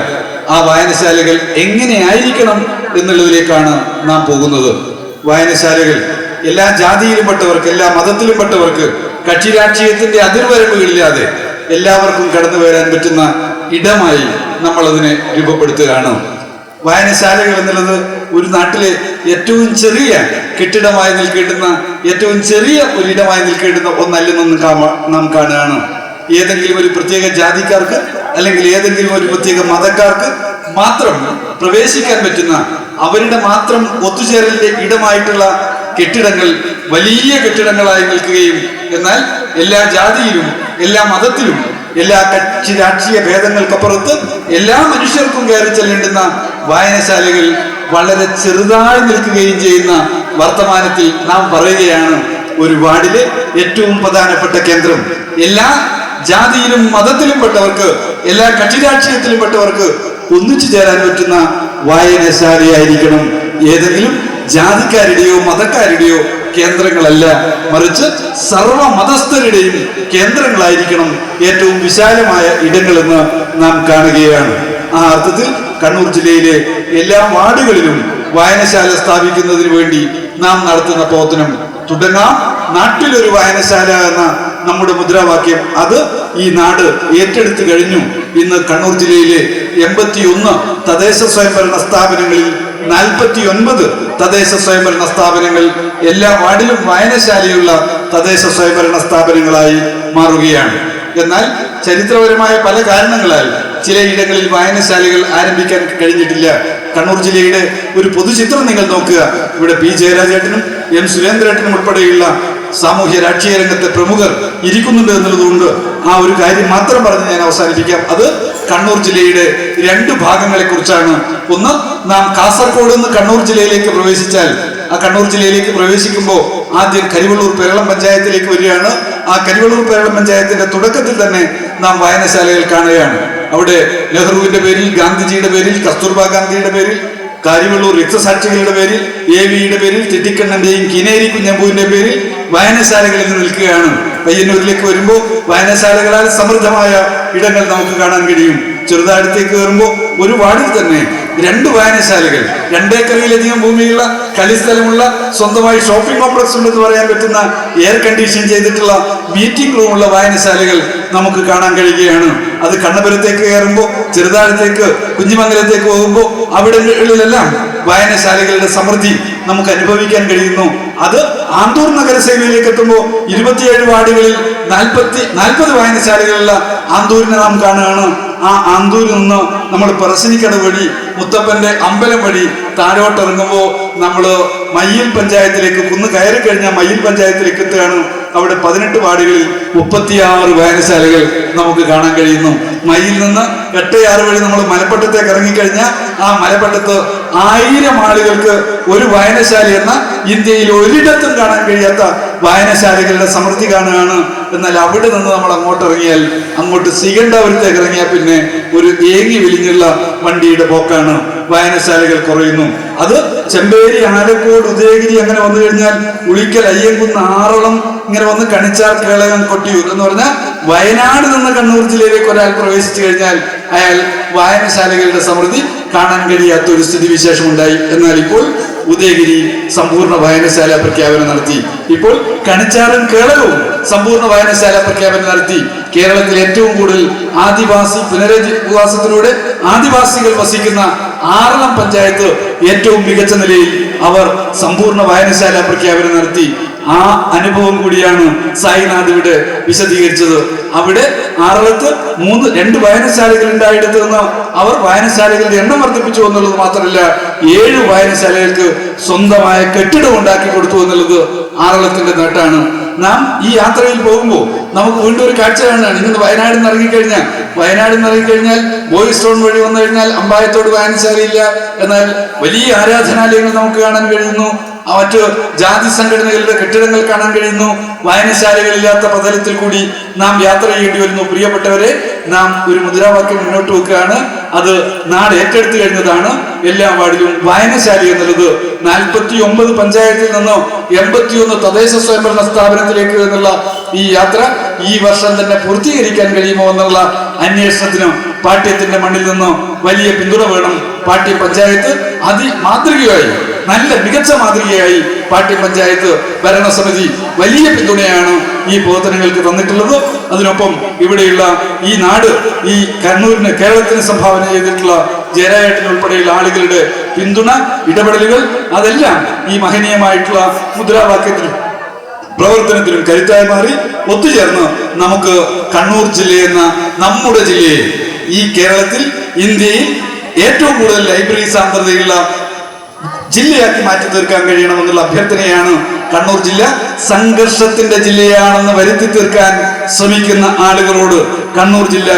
ആ വായനശാലകൾ എങ്ങനെയായിരിക്കണം എന്നുള്ളതിലേക്കാണ് നാം പോകുന്നത്. വായനശാലകൾ എല്ലാ ജാതിയിലും പെട്ടവർക്ക്, എല്ലാ മതത്തിലും പെട്ടവർക്ക്, കക്ഷി രാഷ്ട്രീയത്തിന്റെ അതിർവരമ്പുകളില്ലാതെ എല്ലാവർക്കും കടന്നു വരാൻ പറ്റുന്ന ഇടമായി നമ്മൾ അതിനെ രൂപപ്പെടുത്തുകയാണ്. വായനശാലകൾ എന്നുള്ളത് ഒരു നാട്ടിലെ ഏറ്റവും ചെറിയ കെട്ടിടമായി നിൽക്കേണ്ടുന്ന, ഏറ്റവും ചെറിയ ഒരിടമായി നിൽക്കേണ്ടുന്ന ഒന്നല്ലെന്ന് നാം കാണുകയാണ്. ഏതെങ്കിലും ഒരു പ്രത്യേക ജാതിക്കാർക്ക് അല്ലെങ്കിൽ ഏതെങ്കിലും ഒരു പ്രത്യേക മതക്കാർക്ക് മാത്രം പ്രവേശിക്കാൻ പറ്റുന്ന, അവരുടെ മാത്രം ഒത്തുചേരലിന്റെ ഇടമായിട്ടുള്ള കെട്ടിടങ്ങൾ വലിയ കെട്ടിടങ്ങളായി നിൽക്കുകയും എന്നാൽ എല്ലാ ജാതിയിലും എല്ലാ മതത്തിലും എല്ലാ കക്ഷി രാഷ്ട്രീയ ഭേദങ്ങൾക്കപ്പുറത്ത് എല്ലാ മനുഷ്യർക്കും കയറി ചെല്ലേണ്ടുന്ന വായനശാലകൾ വളരെ ചെറുതായി നിൽക്കുകയും ചെയ്യുന്ന വർത്തമാനത്തിൽ നാം പറയുകയാണ്, ഒരു വാർഡിലെ ഏറ്റവും പ്രധാനപ്പെട്ട കേന്ദ്രം എല്ലാ ജാതിയിലും മതത്തിലും പെട്ടവർക്ക്, എല്ലാ കക്ഷി രാഷ്ട്രീയത്തിലും പെട്ടവർക്ക് ഒന്നിച്ചു ചേരാൻ പറ്റുന്ന വായനശാലയായിരിക്കണം. ഏതെങ്കിലും ജാതിക്കാരുടെയോ മതക്കാരുടെയോ കേന്ദ്രങ്ങളല്ല, മറിച്ച് സർവ മതസ്ഥരുടെയും കേന്ദ്രങ്ങളായിരിക്കണം ഏറ്റവും വിശാലമായ ഇടങ്ങളെന്ന് നാം കാണുകയാണ്. ആ അർത്ഥത്തിൽ കണ്ണൂർ ജില്ലയിലെ എല്ലാ വാർഡുകളിലും വായനശാല സ്ഥാപിക്കുന്നതിന് വേണ്ടി നാം നടത്തുന്ന പ്രവർത്തനം തുടങ്ങാം. നാട്ടിലൊരു വായനശാല എന്ന നമ്മുടെ മുദ്രാവാക്യം അത് ഈ നാട് ഏറ്റെടുത്തു കഴിഞ്ഞു. ഇന്ന് കണ്ണൂർ ജില്ലയിലെ 81 തദ്ദേശ സ്വയംഭരണ സ്ഥാപനങ്ങളിൽ 49 തദ്ദേശ സ്വയംഭരണ സ്ഥാപനങ്ങൾ എല്ലാ വാർഡിലും വായനശാലയുള്ള തദ്ദേശ സ്വയംഭരണ സ്ഥാപനങ്ങളായി മാറുകയാണ്. എന്നാൽ ചരിത്രപരമായ പല കാരണങ്ങളാൽ ചിലയിടങ്ങളിൽ വായനശാലകൾ ആരംഭിക്കാൻ കഴിഞ്ഞിട്ടില്ല. കണ്ണൂർ ജില്ലയുടെ ഒരു പൊതുചിത്രം നിങ്ങൾ നോക്കുക. ഇവിടെ പി ജയരാജേട്ടനും എം സുരേന്ദ്രേട്ടനും ഉൾപ്പെടെയുള്ള സാമൂഹ്യ രാഷ്ട്രീയ രംഗത്തെ പ്രമുഖർ ഇരിക്കുന്നുണ്ട് എന്നുള്ളതുകൊണ്ട് ആ ഒരു കാര്യം മാത്രം പറഞ്ഞ് ഞാൻ അവസാനിപ്പിക്കാം. അത് കണ്ണൂർ ജില്ലയുടെ 2 ഭാഗങ്ങളെ കുറിച്ചാണ്. ഒന്ന്, നാം കാസർഗോഡ് നിന്ന് കണ്ണൂർ ജില്ലയിലേക്ക് പ്രവേശിച്ചാൽ, ആ കണ്ണൂർ ജില്ലയിലേക്ക് പ്രവേശിക്കുമ്പോൾ ആദ്യം കരിവള്ളൂർ പേരളം പഞ്ചായത്തിലേക്ക് വരികയാണ്. ആ കരിവള്ളൂർ പേരളം പഞ്ചായത്തിന്റെ തുടക്കത്തിൽ തന്നെ നാം വായനശാലകൾ കാണുകയാണ്. അവിടെ നെഹ്റുവിന്റെ പേരിൽ, ഗാന്ധിജിയുടെ പേരിൽ, കസ്തൂർബാ ഗാന്ധിയുടെ പേരിൽ കാര്യവള്ളൂർ രക്തസാക്ഷികളുടെ പേരിൽ, AVയുടെ പേരിൽ, തെറ്റിക്കണ്ണന്റെയും കിനേരി കുഞ്ഞമ്പൂവിന്റെ പേരിൽ വായനശാലകൾ ഇന്ന് നിൽക്കുകയാണ്. പയ്യന്നൂരിലേക്ക് വരുമ്പോൾ വായനശാലകളാൽ സമൃദ്ധമായ ഇടങ്ങൾ നമുക്ക് കാണാൻ കഴിയും. ചെറുതാഴത്തേക്ക് കയറുമ്പോൾ ഒരു വാർഡിൽ തന്നെ 2 വായനശാലകൾ, 2 ഏക്കറിലധികം ഭൂമിയുള്ള, കളിസ്ഥലമുള്ള, സ്വന്തമായി ഷോപ്പിംഗ് കോംപ്ലക്സ് ഉണ്ടെന്ന് പറയാൻ പറ്റുന്ന, എയർ കണ്ടീഷൻ ചെയ്തിട്ടുള്ള മീറ്റിംഗ് റൂമുള്ള വായനശാലകൾ നമുക്ക് കാണാൻ കഴിയുകയാണ്. അത് കണ്ണപുരത്തേക്ക് കയറുമ്പോൾ, ചെറുതാഴത്തേക്ക്, കുഞ്ഞിമംഗലത്തേക്ക് പോകുമ്പോൾ അവിടങ്ങളിലെല്ലാം വായനശാലകളുടെ സമൃദ്ധി നമുക്ക് അനുഭവിക്കാൻ കഴിയുന്നു. അത് ആന്തൂർ നഗരസഭയിലേക്ക് എത്തുമ്പോൾ 27 വാർഡുകളിൽ 40 വായനശാലകളുള്ള ആന്തൂരിനെ നാം കാണുകയാണ്. ആ ആന്തൂരിൽ നിന്ന് നമ്മൾ പറശ്ശിനിക്കട വഴി, മുത്തപ്പന്റെ അമ്പലം വഴി താഴോട്ടിറങ്ങുമ്പോൾ നമ്മൾ മയ്യിൽ പഞ്ചായത്തിലേക്ക്, കുന്ന് കയറി കഴിഞ്ഞാൽ മയ്യിൽ പഞ്ചായത്തിലേക്ക് എത്തുകയാണ്. അവിടെ 18 വാർഡുകളിൽ 36 വായനശാലകൾ നമുക്ക് കാണാൻ കഴിയുന്നു. മയ്യിൽ നിന്ന് 8-6 വഴി നമ്മൾ മലപ്പട്ടത്തേക്ക് ഇറങ്ങിക്കഴിഞ്ഞാൽ ആ മലപ്പട്ടത്ത് 1000 ആളുകൾക്ക് ഒരു വായനശാല എന്ന ഇന്ത്യയിൽ ഒരിടത്തും കാണാൻ കഴിയാത്ത വായനശാലകളുടെ സമൃദ്ധി കാണുകയാണ്. എന്നാൽ അവിടെ നിന്ന് നമ്മൾ അങ്ങോട്ട് ഇറങ്ങിയാൽ, അങ്ങോട്ട് ശ്രീകണ്ഠപുരത്തേക്ക് ഇറങ്ങിയാൽ പിന്നെ ഒരു ഏങ്ങി വിളിഞ്ഞുള്ള വണ്ടിയുടെ പോക്കാണ്. വായനശാലകൾ കുറയുന്നു. അത് ചെമ്പേരി, ആലക്കോട്, ഉദയഗിരി അങ്ങനെ വന്നു കഴിഞ്ഞാൽ ഉളിക്കൽ, അയ്യൻകുന്ന്, ആറളം ഇങ്ങനെ വന്ന് കണിച്ചാർ, കേളകം, കൊട്ടിയൂർ എന്ന് പറഞ്ഞാൽ വയനാട് നിന്ന് കണ്ണൂർ ജില്ലയിലേക്ക് ഒരാൾ പ്രവേശിച്ചു കഴിഞ്ഞാൽ അയാൾ വായനശാലകളുടെ സമൃദ്ധി കാണാൻ കഴിയാത്ത ഒരു സ്ഥിതിവിശേഷം ഉണ്ടായി. എന്നാൽ ഇപ്പോൾ ഉദയഗിരി സമ്പൂർണ്ണ വായനശാല പ്രഖ്യാപനം നടത്തി. ഇപ്പോൾ കണിച്ചാറും കേളകവും സമ്പൂർണ്ണ വായനശാല പ്രഖ്യാപനം നടത്തി. കേരളത്തിൽ ഏറ്റവും കൂടുതൽ ആദിവാസി പുനരധിവാസത്തിലൂടെ ആദിവാസികൾ വസിക്കുന്ന ആറളം പഞ്ചായത്ത് ഏറ്റവും മികച്ച നിലയിൽ അവർ സമ്പൂർണ്ണ വായനശാല പ്രഖ്യാപനം നടത്തി. ആ അനുഭവം കൂടിയാണ് സായിനാഥ് ഇവിടെ വിശദീകരിച്ചത്. അവിടെ ആറളത്ത് 2 വായനശാലകൾ ഉണ്ടായിടത്ത് നിന്ന് അവർ വായനശാലകളുടെ എണ്ണം വർദ്ധിപ്പിച്ചു എന്നുള്ളത് മാത്രമല്ല, 7 വായനശാലകൾക്ക് സ്വന്തമായ കെട്ടിടം ഉണ്ടാക്കി കൊടുത്തു എന്നുള്ളത് ആറളത്തിന്റെ നേട്ടാണ്. നാം ഈ യാത്രയിൽ പോകുമ്പോൾ നമുക്ക് വീണ്ടും ഒരു കാഴ്ച കാണാണ്. ഇന്ന് വയനാട് നിന്ന് ഇറങ്ങിക്കഴിഞ്ഞാൽ ബോയ്സ് ടൗൺ വഴി വന്നു കഴിഞ്ഞാൽ അമ്പായത്തോട് വായനശാലയില്ല. എന്നാൽ വലിയ ആരാധനാലയങ്ങൾ നമുക്ക് കാണാൻ കഴിയുന്നു. മറ്റ് ജാതി സംഘടനകളുടെ കെട്ടിടങ്ങൾ കാണാൻ കഴിയുന്നു. വായനശാലകളില്ലാത്ത പ്രതലത്തിൽ കൂടി നാം യാത്ര ചെയ്യേണ്ടി വരുന്നു. പ്രിയപ്പെട്ടവരെ, നാം ഒരു മുദ്രാവാക്യം മുന്നോട്ട് വെക്കുകയാണ്. അത് നാട് ഏറ്റെടുത്തു കഴിഞ്ഞതാണ്. എല്ലാ വാർഡിലും വായനശാല എന്നുള്ളത് 49 പഞ്ചായത്തിൽ നിന്നോ 81 തദ്ദേശ സ്വയംഭരണ സ്ഥാപനത്തിലേക്ക് എന്നുള്ള ഈ യാത്ര ഈ വർഷം തന്നെ പൂർത്തീകരിക്കാൻ കഴിയുമോ എന്നുള്ള അന്വേഷണത്തിന് പാട്യത്തിന്റെ മണ്ണിൽ നിന്ന് വലിയ പിന്തുണ വേണം. പാട്യം പഞ്ചായത്ത് മാതൃകയായി, നല്ല മികച്ച മാതൃകയായി പാട്യം പഞ്ചായത്ത് ഭരണസമിതി വലിയ പിന്തുണയാണ് ഈ പ്രവർത്തനങ്ങൾക്ക് തന്നിട്ടുള്ളത്. അതിനൊപ്പം ഇവിടെയുള്ള ഈ നാട്, ഈ കണ്ണൂരിന്, കേരളത്തിന് സംഭാവന ചെയ്തിട്ടുള്ള ജയരാജേട്ടൻ ഉൾപ്പെടെയുള്ള ആളുകളുടെ പിന്തുണ, ഇടപെടലുകൾ, അതെല്ലാം ഈ മഹനീയമായിട്ടുള്ള മുദ്രാവാക്യത്തിലും പ്രവർത്തനത്തിലും കരുത്തായി മാറി ഒത്തുചേർന്ന് നമുക്ക് കണ്ണൂർ ജില്ലയെന്ന നമ്മുടെ ജില്ലയെ ഈ കേരളത്തിൽ, ഇന്ത്യയിൽ ഏറ്റവും കൂടുതൽ ലൈബ്രറി സാന്ദ്രതയുള്ള ജില്ലയാക്കി മാറ്റി തീർക്കാൻ കഴിയണമെന്നുള്ള അഭ്യർത്ഥനയാണ്. കണ്ണൂർ ജില്ല സംഘർഷത്തിന്റെ ജില്ലയാണെന്ന് വരുത്തി തീർക്കാൻ ശ്രമിക്കുന്ന ആളുകളോട് കണ്ണൂർ ജില്ല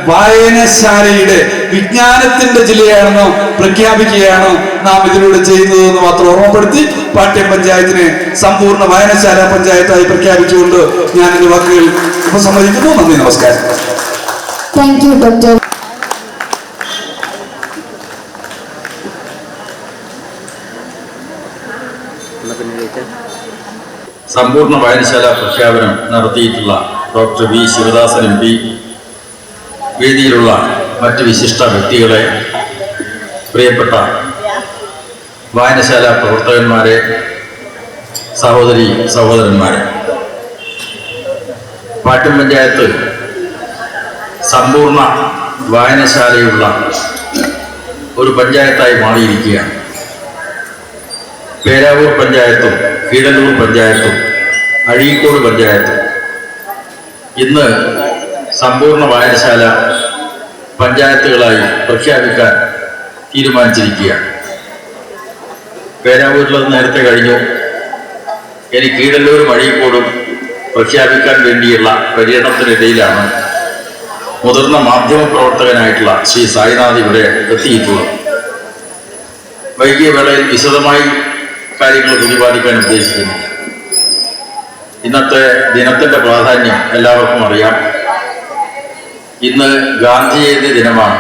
വായനശാലയുടെ, വിജ്ഞാനത്തിന്റെ ജില്ലയാണെന്ന് പ്രഖ്യാപിക്കുകയാണ് നാം ഇതിലൂടെ ചെയ്യുന്നതെന്ന് മാത്രം ഓർമ്മപ്പെടുത്തി പാട്യം പഞ്ചായത്തിനെ സമ്പൂർണ്ണ വായനശാല പഞ്ചായത്തായി പ്രഖ്യാപിച്ചുകൊണ്ട് ഞാൻ എന്റെ വാക്കുകൾ ഉപസംഹരിക്കുന്നു. നന്ദി, നമസ്കാരം. Thank you doctor. സമ്പൂർണ്ണ വായനശാല പ്രഖ്യാപനം നടത്തിയിട്ടുള്ള ഡോക്ടർ വി ശിവദാസൻ MP, വേദിയിലുള്ള മറ്റ് വിശിഷ്ട വ്യക്തികളെ, പ്രിയപ്പെട്ട വായനശാല പ്രവർത്തകന്മാരെ, സഹോദരന്മാരെ, പാട്യം പഞ്ചായത്ത് സമ്പൂർണ്ണ വായനശാലയുള്ള ഒരു പഞ്ചായത്തായി മാറിയിരിക്കുകയാണ്. പേരാവൂർ പഞ്ചായത്തും കീഴല്ലൂർ പഞ്ചായത്തും അഴീക്കോട് പഞ്ചായത്തും ഇന്ന് സമ്പൂർണ്ണ വായനശാല പഞ്ചായത്തുകളായി പ്രഖ്യാപിക്കാൻ തീരുമാനിച്ചിരിക്കുകയാണ്. പേരാവൂരിലത് നേരത്തെ കഴിഞ്ഞു. ഇനി കീഴല്ലൂരും അഴീക്കോടും പ്രഖ്യാപിക്കാൻ വേണ്ടിയുള്ള പര്യടനത്തിനിടയിലാണ് മുതിർന്ന മാധ്യമ പ്രവർത്തകനായിട്ടുള്ള ശ്രീ സായിനാഥ് ഇവിടെ എത്തിയിട്ടുള്ളത്. വൈകിയ വേളയിൽ വിശദമായി കാര്യങ്ങൾ പ്രതിപാദിക്കാൻ ഉദ്ദേശിക്കുന്നു. ഇന്നത്തെ ദിനത്തിന്റെ പ്രാധാന്യം എല്ലാവർക്കും അറിയാം. ഇന്ന് ഗാന്ധി ജയന്തി ദിനമാണ്.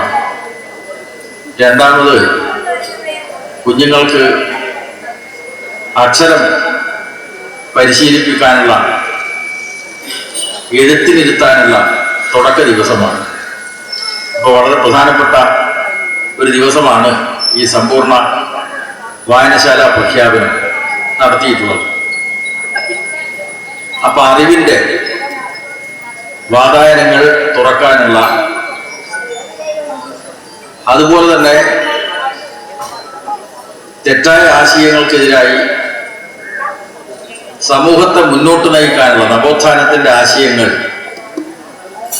രണ്ടാമത് കുഞ്ഞുങ്ങൾക്ക് അക്ഷരം പരിശീലിപ്പിക്കാനുള്ള, എഴുത്തിനിരുത്താനുള്ള തുടക്ക ദിവസമാണ്. അപ്പോൾ വളരെ പ്രധാനപ്പെട്ട ഒരു ദിവസമാണ് ഈ സമ്പൂർണ്ണ വായനശാല പ്രഖ്യാപനം നടത്തിയിട്ടുള്ളത്. അപ്പൊ അറിവിൻ്റെ വാതായനങ്ങൾ തുറക്കാനുള്ള, അതുപോലെ തന്നെ തെറ്റായ ആശയങ്ങൾക്കെതിരായി സമൂഹത്തെ മുന്നോട്ട് നയിക്കാനുള്ള നവോത്ഥാനത്തിന്റെ ആശയങ്ങൾ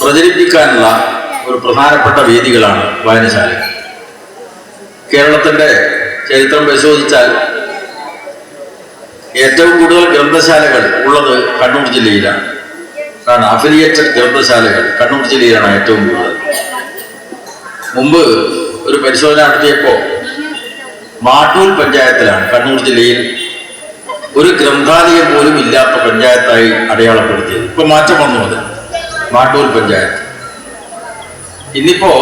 പ്രചരിപ്പിക്കാനുള്ള ഒരു പ്രധാനപ്പെട്ട വേദികളാണ് വായനശാല. കേരളത്തിന്റെ ചരിത്രം പരിശോധിച്ചാൽ ഏറ്റവും കൂടുതൽ ഗ്രന്ഥശാലകൾ ഉള്ളത് കണ്ണൂർ ജില്ലയിലാണ്. കാരണം അഫിലിയേറ്റഡ് ഗ്രന്ഥശാലകൾ കണ്ണൂർ ജില്ലയിലാണ് ഏറ്റവും കൂടുതൽ. മുമ്പ് ഒരു പരിശോധന നടത്തിയപ്പോൾ മാട്ടൂൽ പഞ്ചായത്തിലാണ് കണ്ണൂർ ജില്ലയിൽ ഒരു ഗ്രന്ഥാലയം പോലും ഇല്ലാത്ത പഞ്ചായത്തായി അടയാളപ്പെടുത്തിയത്. ഇപ്പൊ മാറ്റം വന്നു. അത് മാട്ടൂൽ പഞ്ചായത്ത്. ഇന്നിപ്പോ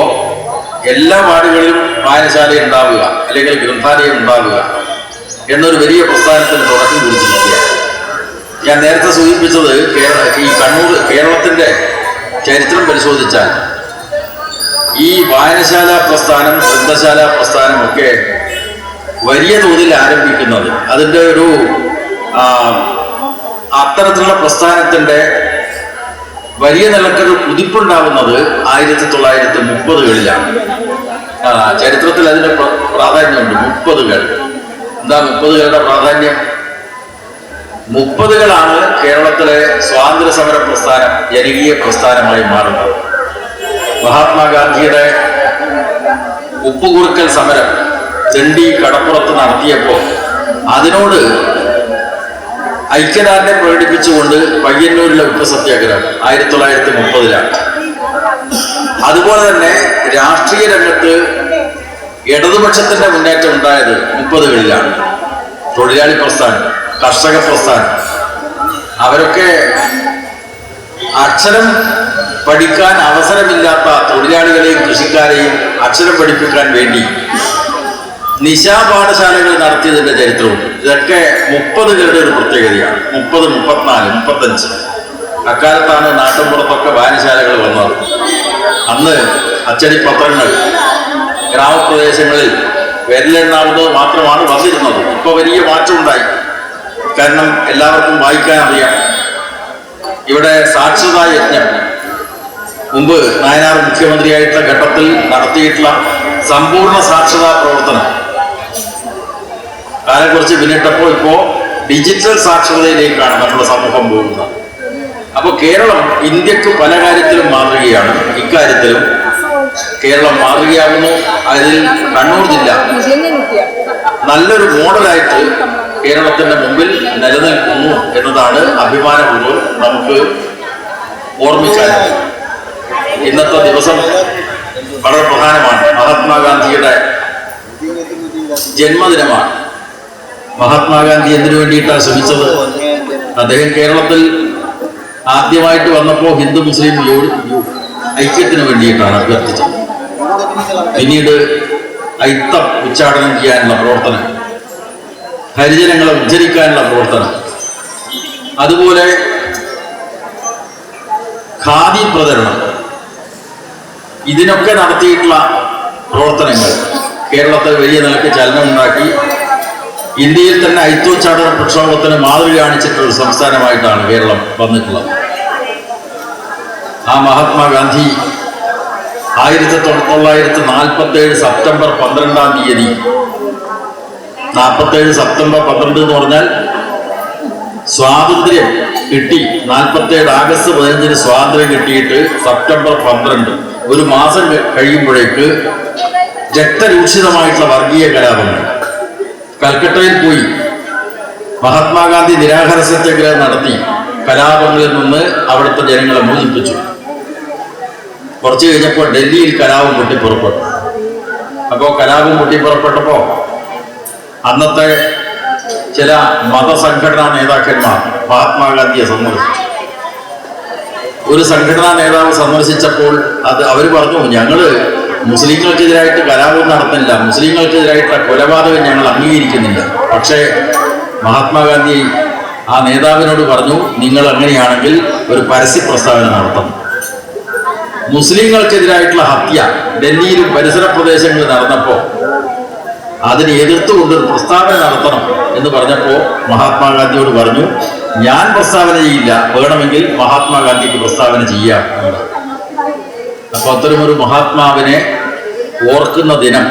എല്ലാ വാർഡുകളിലും വായനശാല ഉണ്ടാവുക അല്ലെങ്കിൽ ഗ്രന്ഥാലയം ഉണ്ടാവുക എന്നൊരു വലിയ പ്രസ്ഥാനത്തിന് തുടക്കം കുറിച്ചിരിക്കുകയാണ്. ഞാൻ നേരത്തെ സൂചിപ്പിച്ചത് ഈ കേരളത്തിന്റെ ചരിത്രം പരിശോധിച്ചാൽ ഈ വായനശാല പ്രസ്ഥാനം, ഗ്രന്ഥശാല പ്രസ്ഥാനം ഒക്കെ വലിയ തോതിൽ ആരംഭിക്കുന്നത്, അതിൻ്റെ ഒരു അത്തരത്തിലുള്ള പ്രസ്ഥാനത്തിന്റെ വലിയ നിലക്കൊരു കുതിപ്പുണ്ടാവുന്നത് 1930കളിലാണ്. ചരിത്രത്തിൽ അതിന്റെ പ്രാധാന്യമുണ്ട്. 30കൾ. എന്താ 30കളുടെ പ്രാധാന്യം? 30കളാണ് കേരളത്തിലെ സ്വാതന്ത്ര്യ സമര പ്രസ്ഥാനം ജനകീയ പ്രസ്ഥാനമായി മാറുന്നത്. മഹാത്മാഗാന്ധിയുടെ ഉപ്പുകുറുക്കൽ സമരം ദണ്ഡി കടപ്പുറത്ത് നടത്തിയപ്പോൾ അതിനോട് ഐക്യദാർഢ്യം പ്രകടിപ്പിച്ചുകൊണ്ട് പയ്യന്നൂരിലെ ഉപ്പ് സത്യാഗ്രഹം 1930ലാണ്. അതുപോലെ തന്നെ രാഷ്ട്രീയ രംഗത്ത് ഇടതുപക്ഷത്തിന്റെ മുന്നേറ്റം ഉണ്ടായത് 30കളിലാണ്. തൊഴിലാളി പ്രസ്ഥാനം, കർഷക പ്രസ്ഥാനം, അവരൊക്കെ അക്ഷരം പഠിക്കാൻ അവസരമില്ലാത്ത തൊഴിലാളികളെയും കൃഷിക്കാരെയും അക്ഷരം പഠിപ്പിക്കാൻ വേണ്ടി നിശാ പാഠശാലകൾ നടത്തിയതിന്റെ ചരിത്രവും. ഇതൊക്കെ 30കളുടെ ഒരു പ്രത്യേകതയാണ്. 30, 34, 35 അക്കാലത്താണ് നാട്ടിൻപുറത്തൊക്കെ വായനശാലകൾ വന്നത്. അന്ന് അച്ചടി പത്രങ്ങൾ ഗ്രാമപ്രദേശങ്ങളിൽ വിരലെണ്ണാവുന്നത് മാത്രമാണ് വന്നിരുന്നത്. ഇപ്പൊ വലിയ മാറ്റം ഉണ്ടായി. കാരണം എല്ലാവർക്കും വായിക്കാൻ അറിയാം. ഇവിടെ സാക്ഷരതാ യജ്ഞം മുമ്പ് നായനാർ മുഖ്യമന്ത്രിയായിട്ടുള്ള ഘട്ടത്തിൽ നടത്തിയിട്ടുള്ള സമ്പൂർണ്ണ സാക്ഷരതാ പ്രവർത്തനം കാലം കുറച്ച് പിന്നിട്ടപ്പോൾ ഇപ്പോ ഡിജിറ്റൽ സാക്ഷരതയിലേക്കാണ് നമ്മുടെ സമൂഹം പോകുന്നത്. അപ്പോൾ കേരളം ഇന്ത്യക്ക് പല കാര്യത്തിലും മാതൃകയാണ്. ഇക്കാര്യത്തിലും കേരളം മാതൃകയാകുന്നു. അതിൽ കണ്ണൂർ ജില്ല നല്ലൊരു മോഡലായിട്ട് കേരളത്തിന്റെ മുമ്പിൽ നിലനിൽക്കുന്നു എന്നതാണ് അഭിമാനപൂർവ്വം നമുക്ക് ഓർമ്മിക്കാനുള്ളത്. ഇന്നത്തെ ദിവസം വളരെ പ്രധാനമാണ്. മഹാത്മാഗാന്ധിയുടെ ജന്മദിനമാണ്. മഹാത്മാഗാന്ധി എന്തിനു വേണ്ടിയിട്ടാണ് ശ്രമിച്ചത്? അദ്ദേഹം കേരളത്തിൽ ആദ്യമായിട്ട് വന്നപ്പോൾ ഹിന്ദു മുസ്ലിം ഐക്യത്തിന് വേണ്ടിയിട്ടാണ് അഭ്യർത്ഥിച്ചത്. പിന്നീട് ഐത്തം ഉച്ചാടനം ചെയ്യാനുള്ള പ്രവർത്തനം, ഹരിജനങ്ങളെ ഉദ്ധരിക്കാനുള്ള പ്രവർത്തനം, അതുപോലെ ഖാദി പ്രചരണം, ഇതിനൊക്കെ നടത്തിയിട്ടുള്ള പ്രവർത്തനങ്ങൾ കേരളത്തിൽ വലിയ നിലയ്ക്ക് ചലനമുണ്ടാക്കി. ഇന്ത്യയിൽ തന്നെ ഐത്തോച്ചാടന പ്രക്ഷോഭത്തിന് മാതൃക കാണിച്ചിട്ടുള്ള ഒരു സംസ്ഥാനമായിട്ടാണ് കേരളം വന്നിട്ടുള്ളത്. ആ മഹാത്മാഗാന്ധി 1947 സെപ്റ്റംബർ 12-ാം തീയതി, 47 സെപ്റ്റംബർ 12 എന്ന് പറഞ്ഞാൽ സ്വാതന്ത്ര്യം കിട്ടി. 47 ആഗസ്റ്റ് 15 സ്വാതന്ത്ര്യം കിട്ടിയിട്ട് സെപ്റ്റംബർ 12, ഒരു മാസം കഴിയുമ്പോഴേക്ക് രക്തരൂക്ഷിതമായിട്ടുള്ള വർഗീയ കലാപങ്ങൾ. കൽക്കട്ടയിൽ പോയി മഹാത്മാഗാന്ധി നിരാഹാര സത്യാഗ്രഹം നടത്തി കലാപങ്ങളിൽ നിന്ന് അവിടുത്തെ ജനങ്ങളെ മോചിപ്പിച്ചു. കുറച്ചു കഴിഞ്ഞപ്പോൾ ഡൽഹിയിൽ കലാപം പൊട്ടിപ്പുറപ്പെട്ടു. അപ്പോൾ കലാപം പൊട്ടിപ്പുറപ്പെട്ടപ്പോ അന്നത്തെ ചില മതസംഘടനാ നേതാക്കന്മാർ മഹാത്മാഗാന്ധിയെ സന്ദർശിച്ചു. ഒരു സംഘടനാ നേതാവ് സന്ദർശിച്ചപ്പോൾ അവർ പറഞ്ഞു, ഞങ്ങള് മുസ്ലിങ്ങൾക്കെതിരായിട്ട് കലാപം നടത്തുന്നില്ല, മുസ്ലിങ്ങൾക്കെതിരായിട്ടുള്ള കൊലപാതകം ഞങ്ങൾ അംഗീകരിക്കുന്നില്ല. പക്ഷേ മഹാത്മാഗാന്ധി ആ നേതാവിനോട് പറഞ്ഞു, നിങ്ങൾ അങ്ങനെയാണെങ്കിൽ ഒരു പരസ്യ പ്രസ്താവന നടത്തണം. മുസ്ലിങ്ങൾക്കെതിരായിട്ടുള്ള ഹത്യ ഡൽഹിയിലും പരിസര പ്രദേശങ്ങളിൽ നടന്നപ്പോൾ അതിനെ എതിർത്തുകൊണ്ട് ഒരു പ്രസ്താവന നടത്തണം എന്ന് പറഞ്ഞപ്പോൾ മഹാത്മാഗാന്ധിയോട് പറഞ്ഞു, ഞാൻ പ്രസ്താവന ചെയ്യില്ല, വേണമെങ്കിൽ മഹാത്മാഗാന്ധിക്ക് പ്രസ്താവന ചെയ്യാം. അപ്പൊ അത്തരമൊരു മഹാത്മാവിനെ ഓർക്കുന്ന ദിനം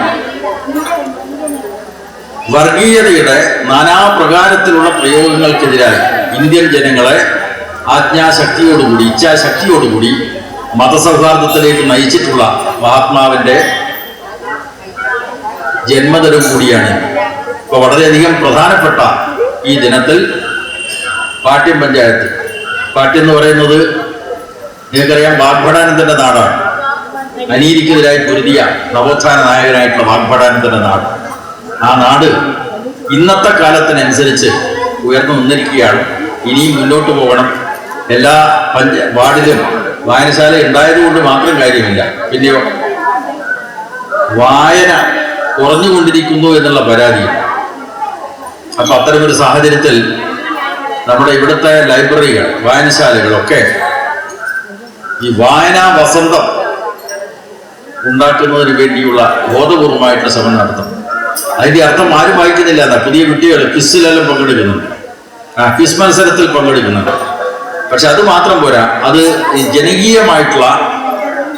വർഗീയതയുടെ നാനാപ്രകാരത്തിലുള്ള പ്രയോഗങ്ങൾക്കെതിരായി ഇന്ത്യൻ ജനങ്ങളെ ആജ്ഞാശക്തിയോടുകൂടി, ഇച്ഛാശക്തിയോടുകൂടി മതസൗഹാർദ്ദത്തിലേക്ക് നയിച്ചിട്ടുള്ള മഹാത്മാവിന്റെ ജന്മദിനം കൂടിയാണ്. ഇപ്പൊ വളരെയധികം പ്രധാനപ്പെട്ട ഈ ദിനത്തിൽ പാട്യം പഞ്ചായത്ത്, പാട്യം എന്ന് പറയുന്നത് നിങ്ങൾക്കറിയാം വാഗ്ഭടാനന്ദന്റെ നാടാണ്. അനീതിക്കെതിരായി പൊരുതിയ നവോത്ഥാന നായകനായിട്ടുള്ള വാഗ്ഭടാനന്ദന്റെ നാട്. ആ നാട് ഇന്നത്തെ കാലത്തിനനുസരിച്ച് ഉയർന്നു നിന്നിരിക്കുകയാണ്. ഇനിയും മുന്നോട്ട് പോകണം. എല്ലാ വാർഡിലും വായനശാല ഉണ്ടായതുകൊണ്ട് മാത്രം കാര്യമില്ല. പിന്നെയോ വായന കുറഞ്ഞുകൊണ്ടിരിക്കുന്നു എന്നുള്ള പരാതിയാണ്. അപ്പൊ അത്തരമൊരു സാഹചര്യത്തിൽ നമ്മുടെ ഇവിടുത്തെ ലൈബ്രറികൾ, വായനശാലകളൊക്കെ ഈ വായനാ വസന്തം ഉണ്ടാക്കുന്നതിന് വേണ്ടിയുള്ള ബോധപൂർവമായിട്ടുള്ള ശ്രമം നടത്തണം. അതിന്റെ അർത്ഥം ആരും വായിക്കുന്നില്ല എന്നാ. പുതിയ കുട്ടികൾ ക്വിസിലെല്ലാം പങ്കെടുക്കുന്നുണ്ട്, ക്വിസ് മത്സരത്തിൽ പങ്കെടുക്കുന്നുണ്ട്. പക്ഷെ അത് മാത്രം പോരാ, അത് ജനകീയമായിട്ടുള്ള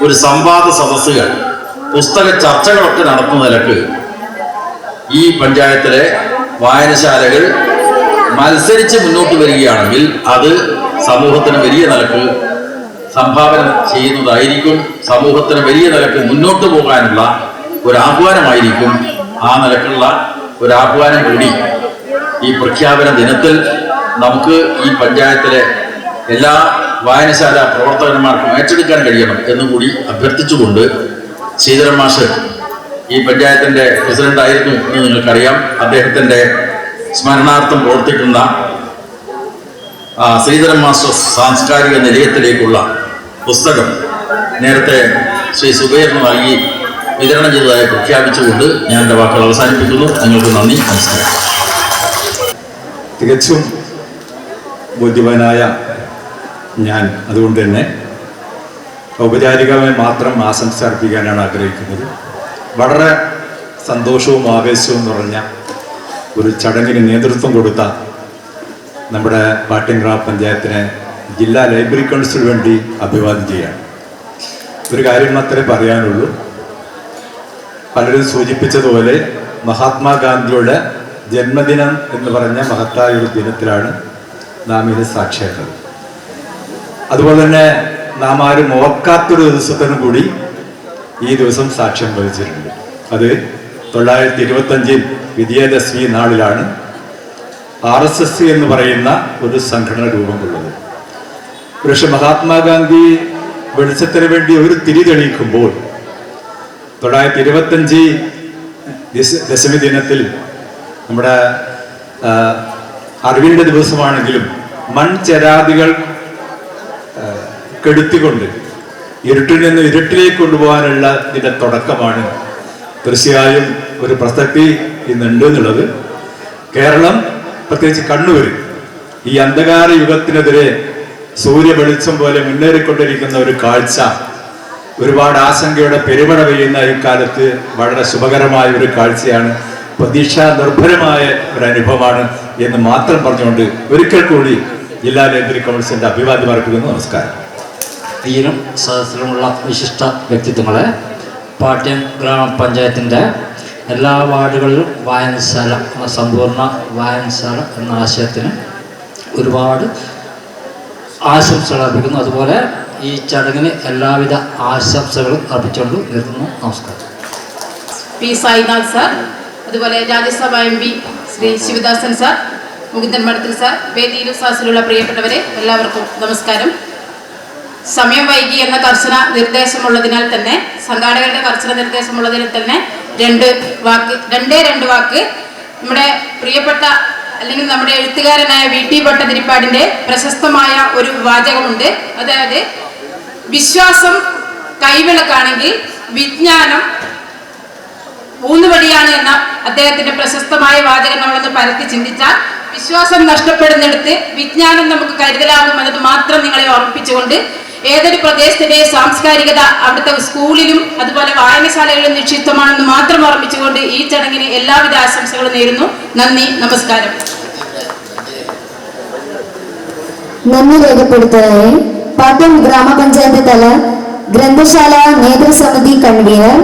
ഒരു സംവാദ സദസ്സുകൾ, പുസ്തക ചർച്ചകളൊക്കെ നടത്തുന്ന നിലക്ക് ഈ പഞ്ചായത്തിലെ വായനശാലകൾ മത്സരിച്ച് മുന്നോട്ട് വരികയാണെങ്കിൽ അത് സമൂഹത്തിന് വലിയ നിലക്ക് സംഭാവന ചെയ്യുന്നതായിരിക്കും. സമൂഹത്തിന് വലിയ നിലക്ക് മുന്നോട്ട് പോകാനുള്ള ഒരു ആഹ്വാനമായിരിക്കും. ആ നിലക്കുള്ള ഒരു ആഹ്വാനം കൂടി ഈ പ്രഖ്യാപന ദിനത്തിൽ നമുക്ക് ഈ പഞ്ചായത്തിലെ എല്ലാ വായനശാല പ്രവർത്തകന്മാർക്കും ഏറ്റെടുക്കാൻ കഴിയണം എന്നുകൂടി അഭ്യർത്ഥിച്ചുകൊണ്ട്, ശ്രീധരൻ മാഷ് ഈ പഞ്ചായത്തിന്റെ പ്രസിഡന്റ് ആയിരുന്നു എന്ന് നിങ്ങൾക്കറിയാം. അദ്ദേഹത്തിന്റെ സ്മരണാർത്ഥം പ്രവർത്തിക്കുന്ന ശ്രീധരൻ മാസ്റ്റർ സാംസ്കാരിക നിലയത്തിലേക്കുള്ള പുസ്തകം നേരത്തെ ശ്രീ സുബൈറിന് നൽകി വിതരണം ചെയ്തതായി പ്രഖ്യാപിച്ചുകൊണ്ട് ഞാൻ എൻ്റെ വാക്കുകൾ അവസാനിപ്പിക്കുന്നു. നിങ്ങൾക്ക് നന്ദി, നമസ്കാരം. തികച്ചും ബുദ്ധിമാനായ ഞാൻ അതുകൊണ്ട് തന്നെ ഔപചാരികമായി മാത്രം ആശംസ അർപ്പിക്കാനാണ് ആഗ്രഹിക്കുന്നത്. വളരെ സന്തോഷവും ആവേശവും നിറഞ്ഞ ഒരു ചടങ്ങിന് നേതൃത്വം കൊടുത്ത നമ്മുടെ പാട്യം ഗ്രാമപഞ്ചായത്തിനെ ജില്ലാ ലൈബ്രറി കൗൺസിൽ വേണ്ടി അഭിവാദ്യം ചെയ്യാണ്. ഒരു കാര്യം മാത്രമേ പറയാനുള്ളൂ. പലരും സൂചിപ്പിച്ചതുപോലെ മഹാത്മാഗാന്ധിയുടെ ജന്മദിനം എന്ന് പറഞ്ഞ മഹത്തായ ഒരു ദിനത്തിലാണ് നാം ഇത് സാക്ഷിയാക്കുന്നത്. അതുപോലെ തന്നെ നാം ആരും ഓർക്കാത്തൊരു ദിവസത്തിനും കൂടി ഈ ദിവസം സാക്ഷ്യം വഹിച്ചിട്ടുണ്ട്. അത് 925 വിജയദശമി നാളിലാണ് RSS എന്ന് പറയുന്ന ഒരു സംഘടന രൂപം കൊള്ളുന്നത്. പക്ഷെ മഹാത്മാഗാന്ധി വെളിച്ചത്തിന് വേണ്ടി ഒരു തിരി തെളിയിക്കുമ്പോൾ 925 ദശമി ദിനത്തിൽ നമ്മുടെ അറിവിൻ്റെ ദിവസമാണെങ്കിലും മൺചെരാതികൾ കെടുത്തിക്കൊണ്ട് ഇരുട്ടിൽ നിന്ന് ഇരുട്ടിലേക്ക് കൊണ്ടുപോകാനുള്ള ഇതിൻ്റെ തുടക്കമാണ്. തീർച്ചയായും ഒരു പ്രസക്തി ഇന്നുണ്ട് എന്നുള്ളത്. കേരളം, പ്രത്യേകിച്ച് കണ്ണൂർ, ഈ അന്ധകാര യുഗത്തിനെതിരെ സൂര്യ വെളിച്ചം പോലെ മുന്നേറിക്കൊണ്ടിരിക്കുന്ന ഒരു കാഴ്ച, ഒരുപാട് ആശങ്കയുടെ പെരുമഴ പെയ്യുന്ന ഈ കാലത്ത് വളരെ ശുഭകരമായ ഒരു കാഴ്ചയാണ്. പ്രതീക്ഷാ നിർഭരമായ ഒരു അനുഭവമാണ് എന്ന് മാത്രം പറഞ്ഞുകൊണ്ട് ഒരിക്കൽ കൂടി ജില്ലാ ലൈബ്രറി കൗൺസിലിന്റെ അഭിവാദ്യം അർപ്പിക്കുന്നു. നമസ്കാരം. തീരും സദസ്സിലുമുള്ള വിശിഷ്ട വ്യക്തിത്വങ്ങളെ, പാട്യം ഗ്രാമപഞ്ചായത്തിൻ്റെ എല്ലാ വാർഡുകളിലും വായനശാല, സമ്പൂർണ്ണ വായനശാല എന്ന ആശയത്തിന് ഒരുപാട് ആശംസകൾ അർപ്പിക്കുന്നു. അതുപോലെ ഈ ചടങ്ങിന് എല്ലാവിധ ആശംസകളും അർപ്പിച്ചുകൊണ്ട് നിർത്തുന്നു. നമസ്കാരം. പി സായിനാഥ് സാർ, അതുപോലെ രാജ്യസഭ MP ശ്രീ ശിവദാസൻ സാർ, മുകുന്ദൻ മഠത്തിൽ സാർ, വേദിയിലും സാസിലുള്ള പ്രിയപ്പെട്ടവരെ എല്ലാവർക്കും നമസ്കാരം. സമയം വൈകി എന്ന കർശന നിർദ്ദേശമുള്ളതിനാൽ തന്നെ, സംഘാടകരുടെ കർശന നിർദ്ദേശമുള്ളതിനാൽ തന്നെ രണ്ടേ രണ്ട് വാക്ക് നമ്മുടെ പ്രിയപ്പെട്ട അല്ലെങ്കിൽ നമ്മുടെ എഴുത്തുകാരനായ VT ഭട്ടതിരിപ്പാടിന്റെ പ്രശസ്തമായ ഒരു വാചകമുണ്ട്. അതായത്, വിശ്വാസം കൈവിളക്കാണെങ്കിൽ വിജ്ഞാനം ഊന്നുവടിയാണ് എന്ന അദ്ദേഹത്തിന്റെ പ്രശസ്തമായ വാചകം നമ്മളൊന്ന് പരത്തി ചിന്തിച്ചാൽ വിശ്വാസം നഷ്ടപ്പെടുന്നിടത്ത് വിജ്ഞാനം നമുക്ക് കരുതലാകുമെന്നത് മാത്രം നിങ്ങളെ ഓർമ്മിപ്പിച്ചുകൊണ്ട് ഏതൊരു പ്രദേശത്തിന്റെ സാംസ്കാരികത അവിടുത്തെ സ്കൂളിലും അതുപോലെ വായനശാലകളിലും നിക്ഷിപ്തമാണെന്ന് മാത്രം ഓർമ്മിച്ചുകൊണ്ട് ഈ ചടങ്ങിന് എല്ലാവിധ ആശംസകളും നേരുന്നു. നന്ദി, നമസ്കാരം. നന്ദി രേഖപ്പെടുത്തുന്നതിന് പാട്യം ഗ്രാമപഞ്ചായത്ത് തല ഗ്രന്ഥശാല നേതൃസമിതി കൺവീനർ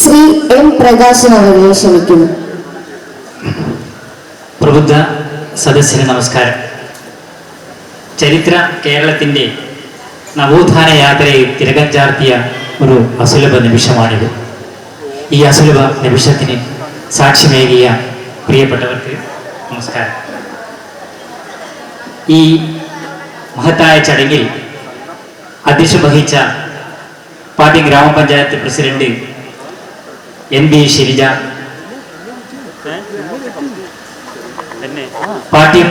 ശ്രീ എം പ്രകാശൻ അവരെ ക്ഷണിക്കുന്നു. പ്രബുദ്ധ സദസ്സിന് നമസ്കാരം. ചരിത്ര കേരളത്തിൻ്റെ നവോത്ഥാന യാത്രയിൽ തിലകം ചാർത്തിയ ഒരു അസുലഭ നിമിഷമാണിത്. ഈ അസുലഭ നിമിഷത്തിന് സാക്ഷ്യമേകിയ പ്രിയപ്പെട്ടവർക്ക് നമസ്കാരം. ഈ മഹത്തായ ചടങ്ങിൽ അധ്യക്ഷം വഹിച്ച പാട്യം ഗ്രാമപഞ്ചായത്ത് പ്രസിഡന്റ് NB ഷിരിജ, പാട്യം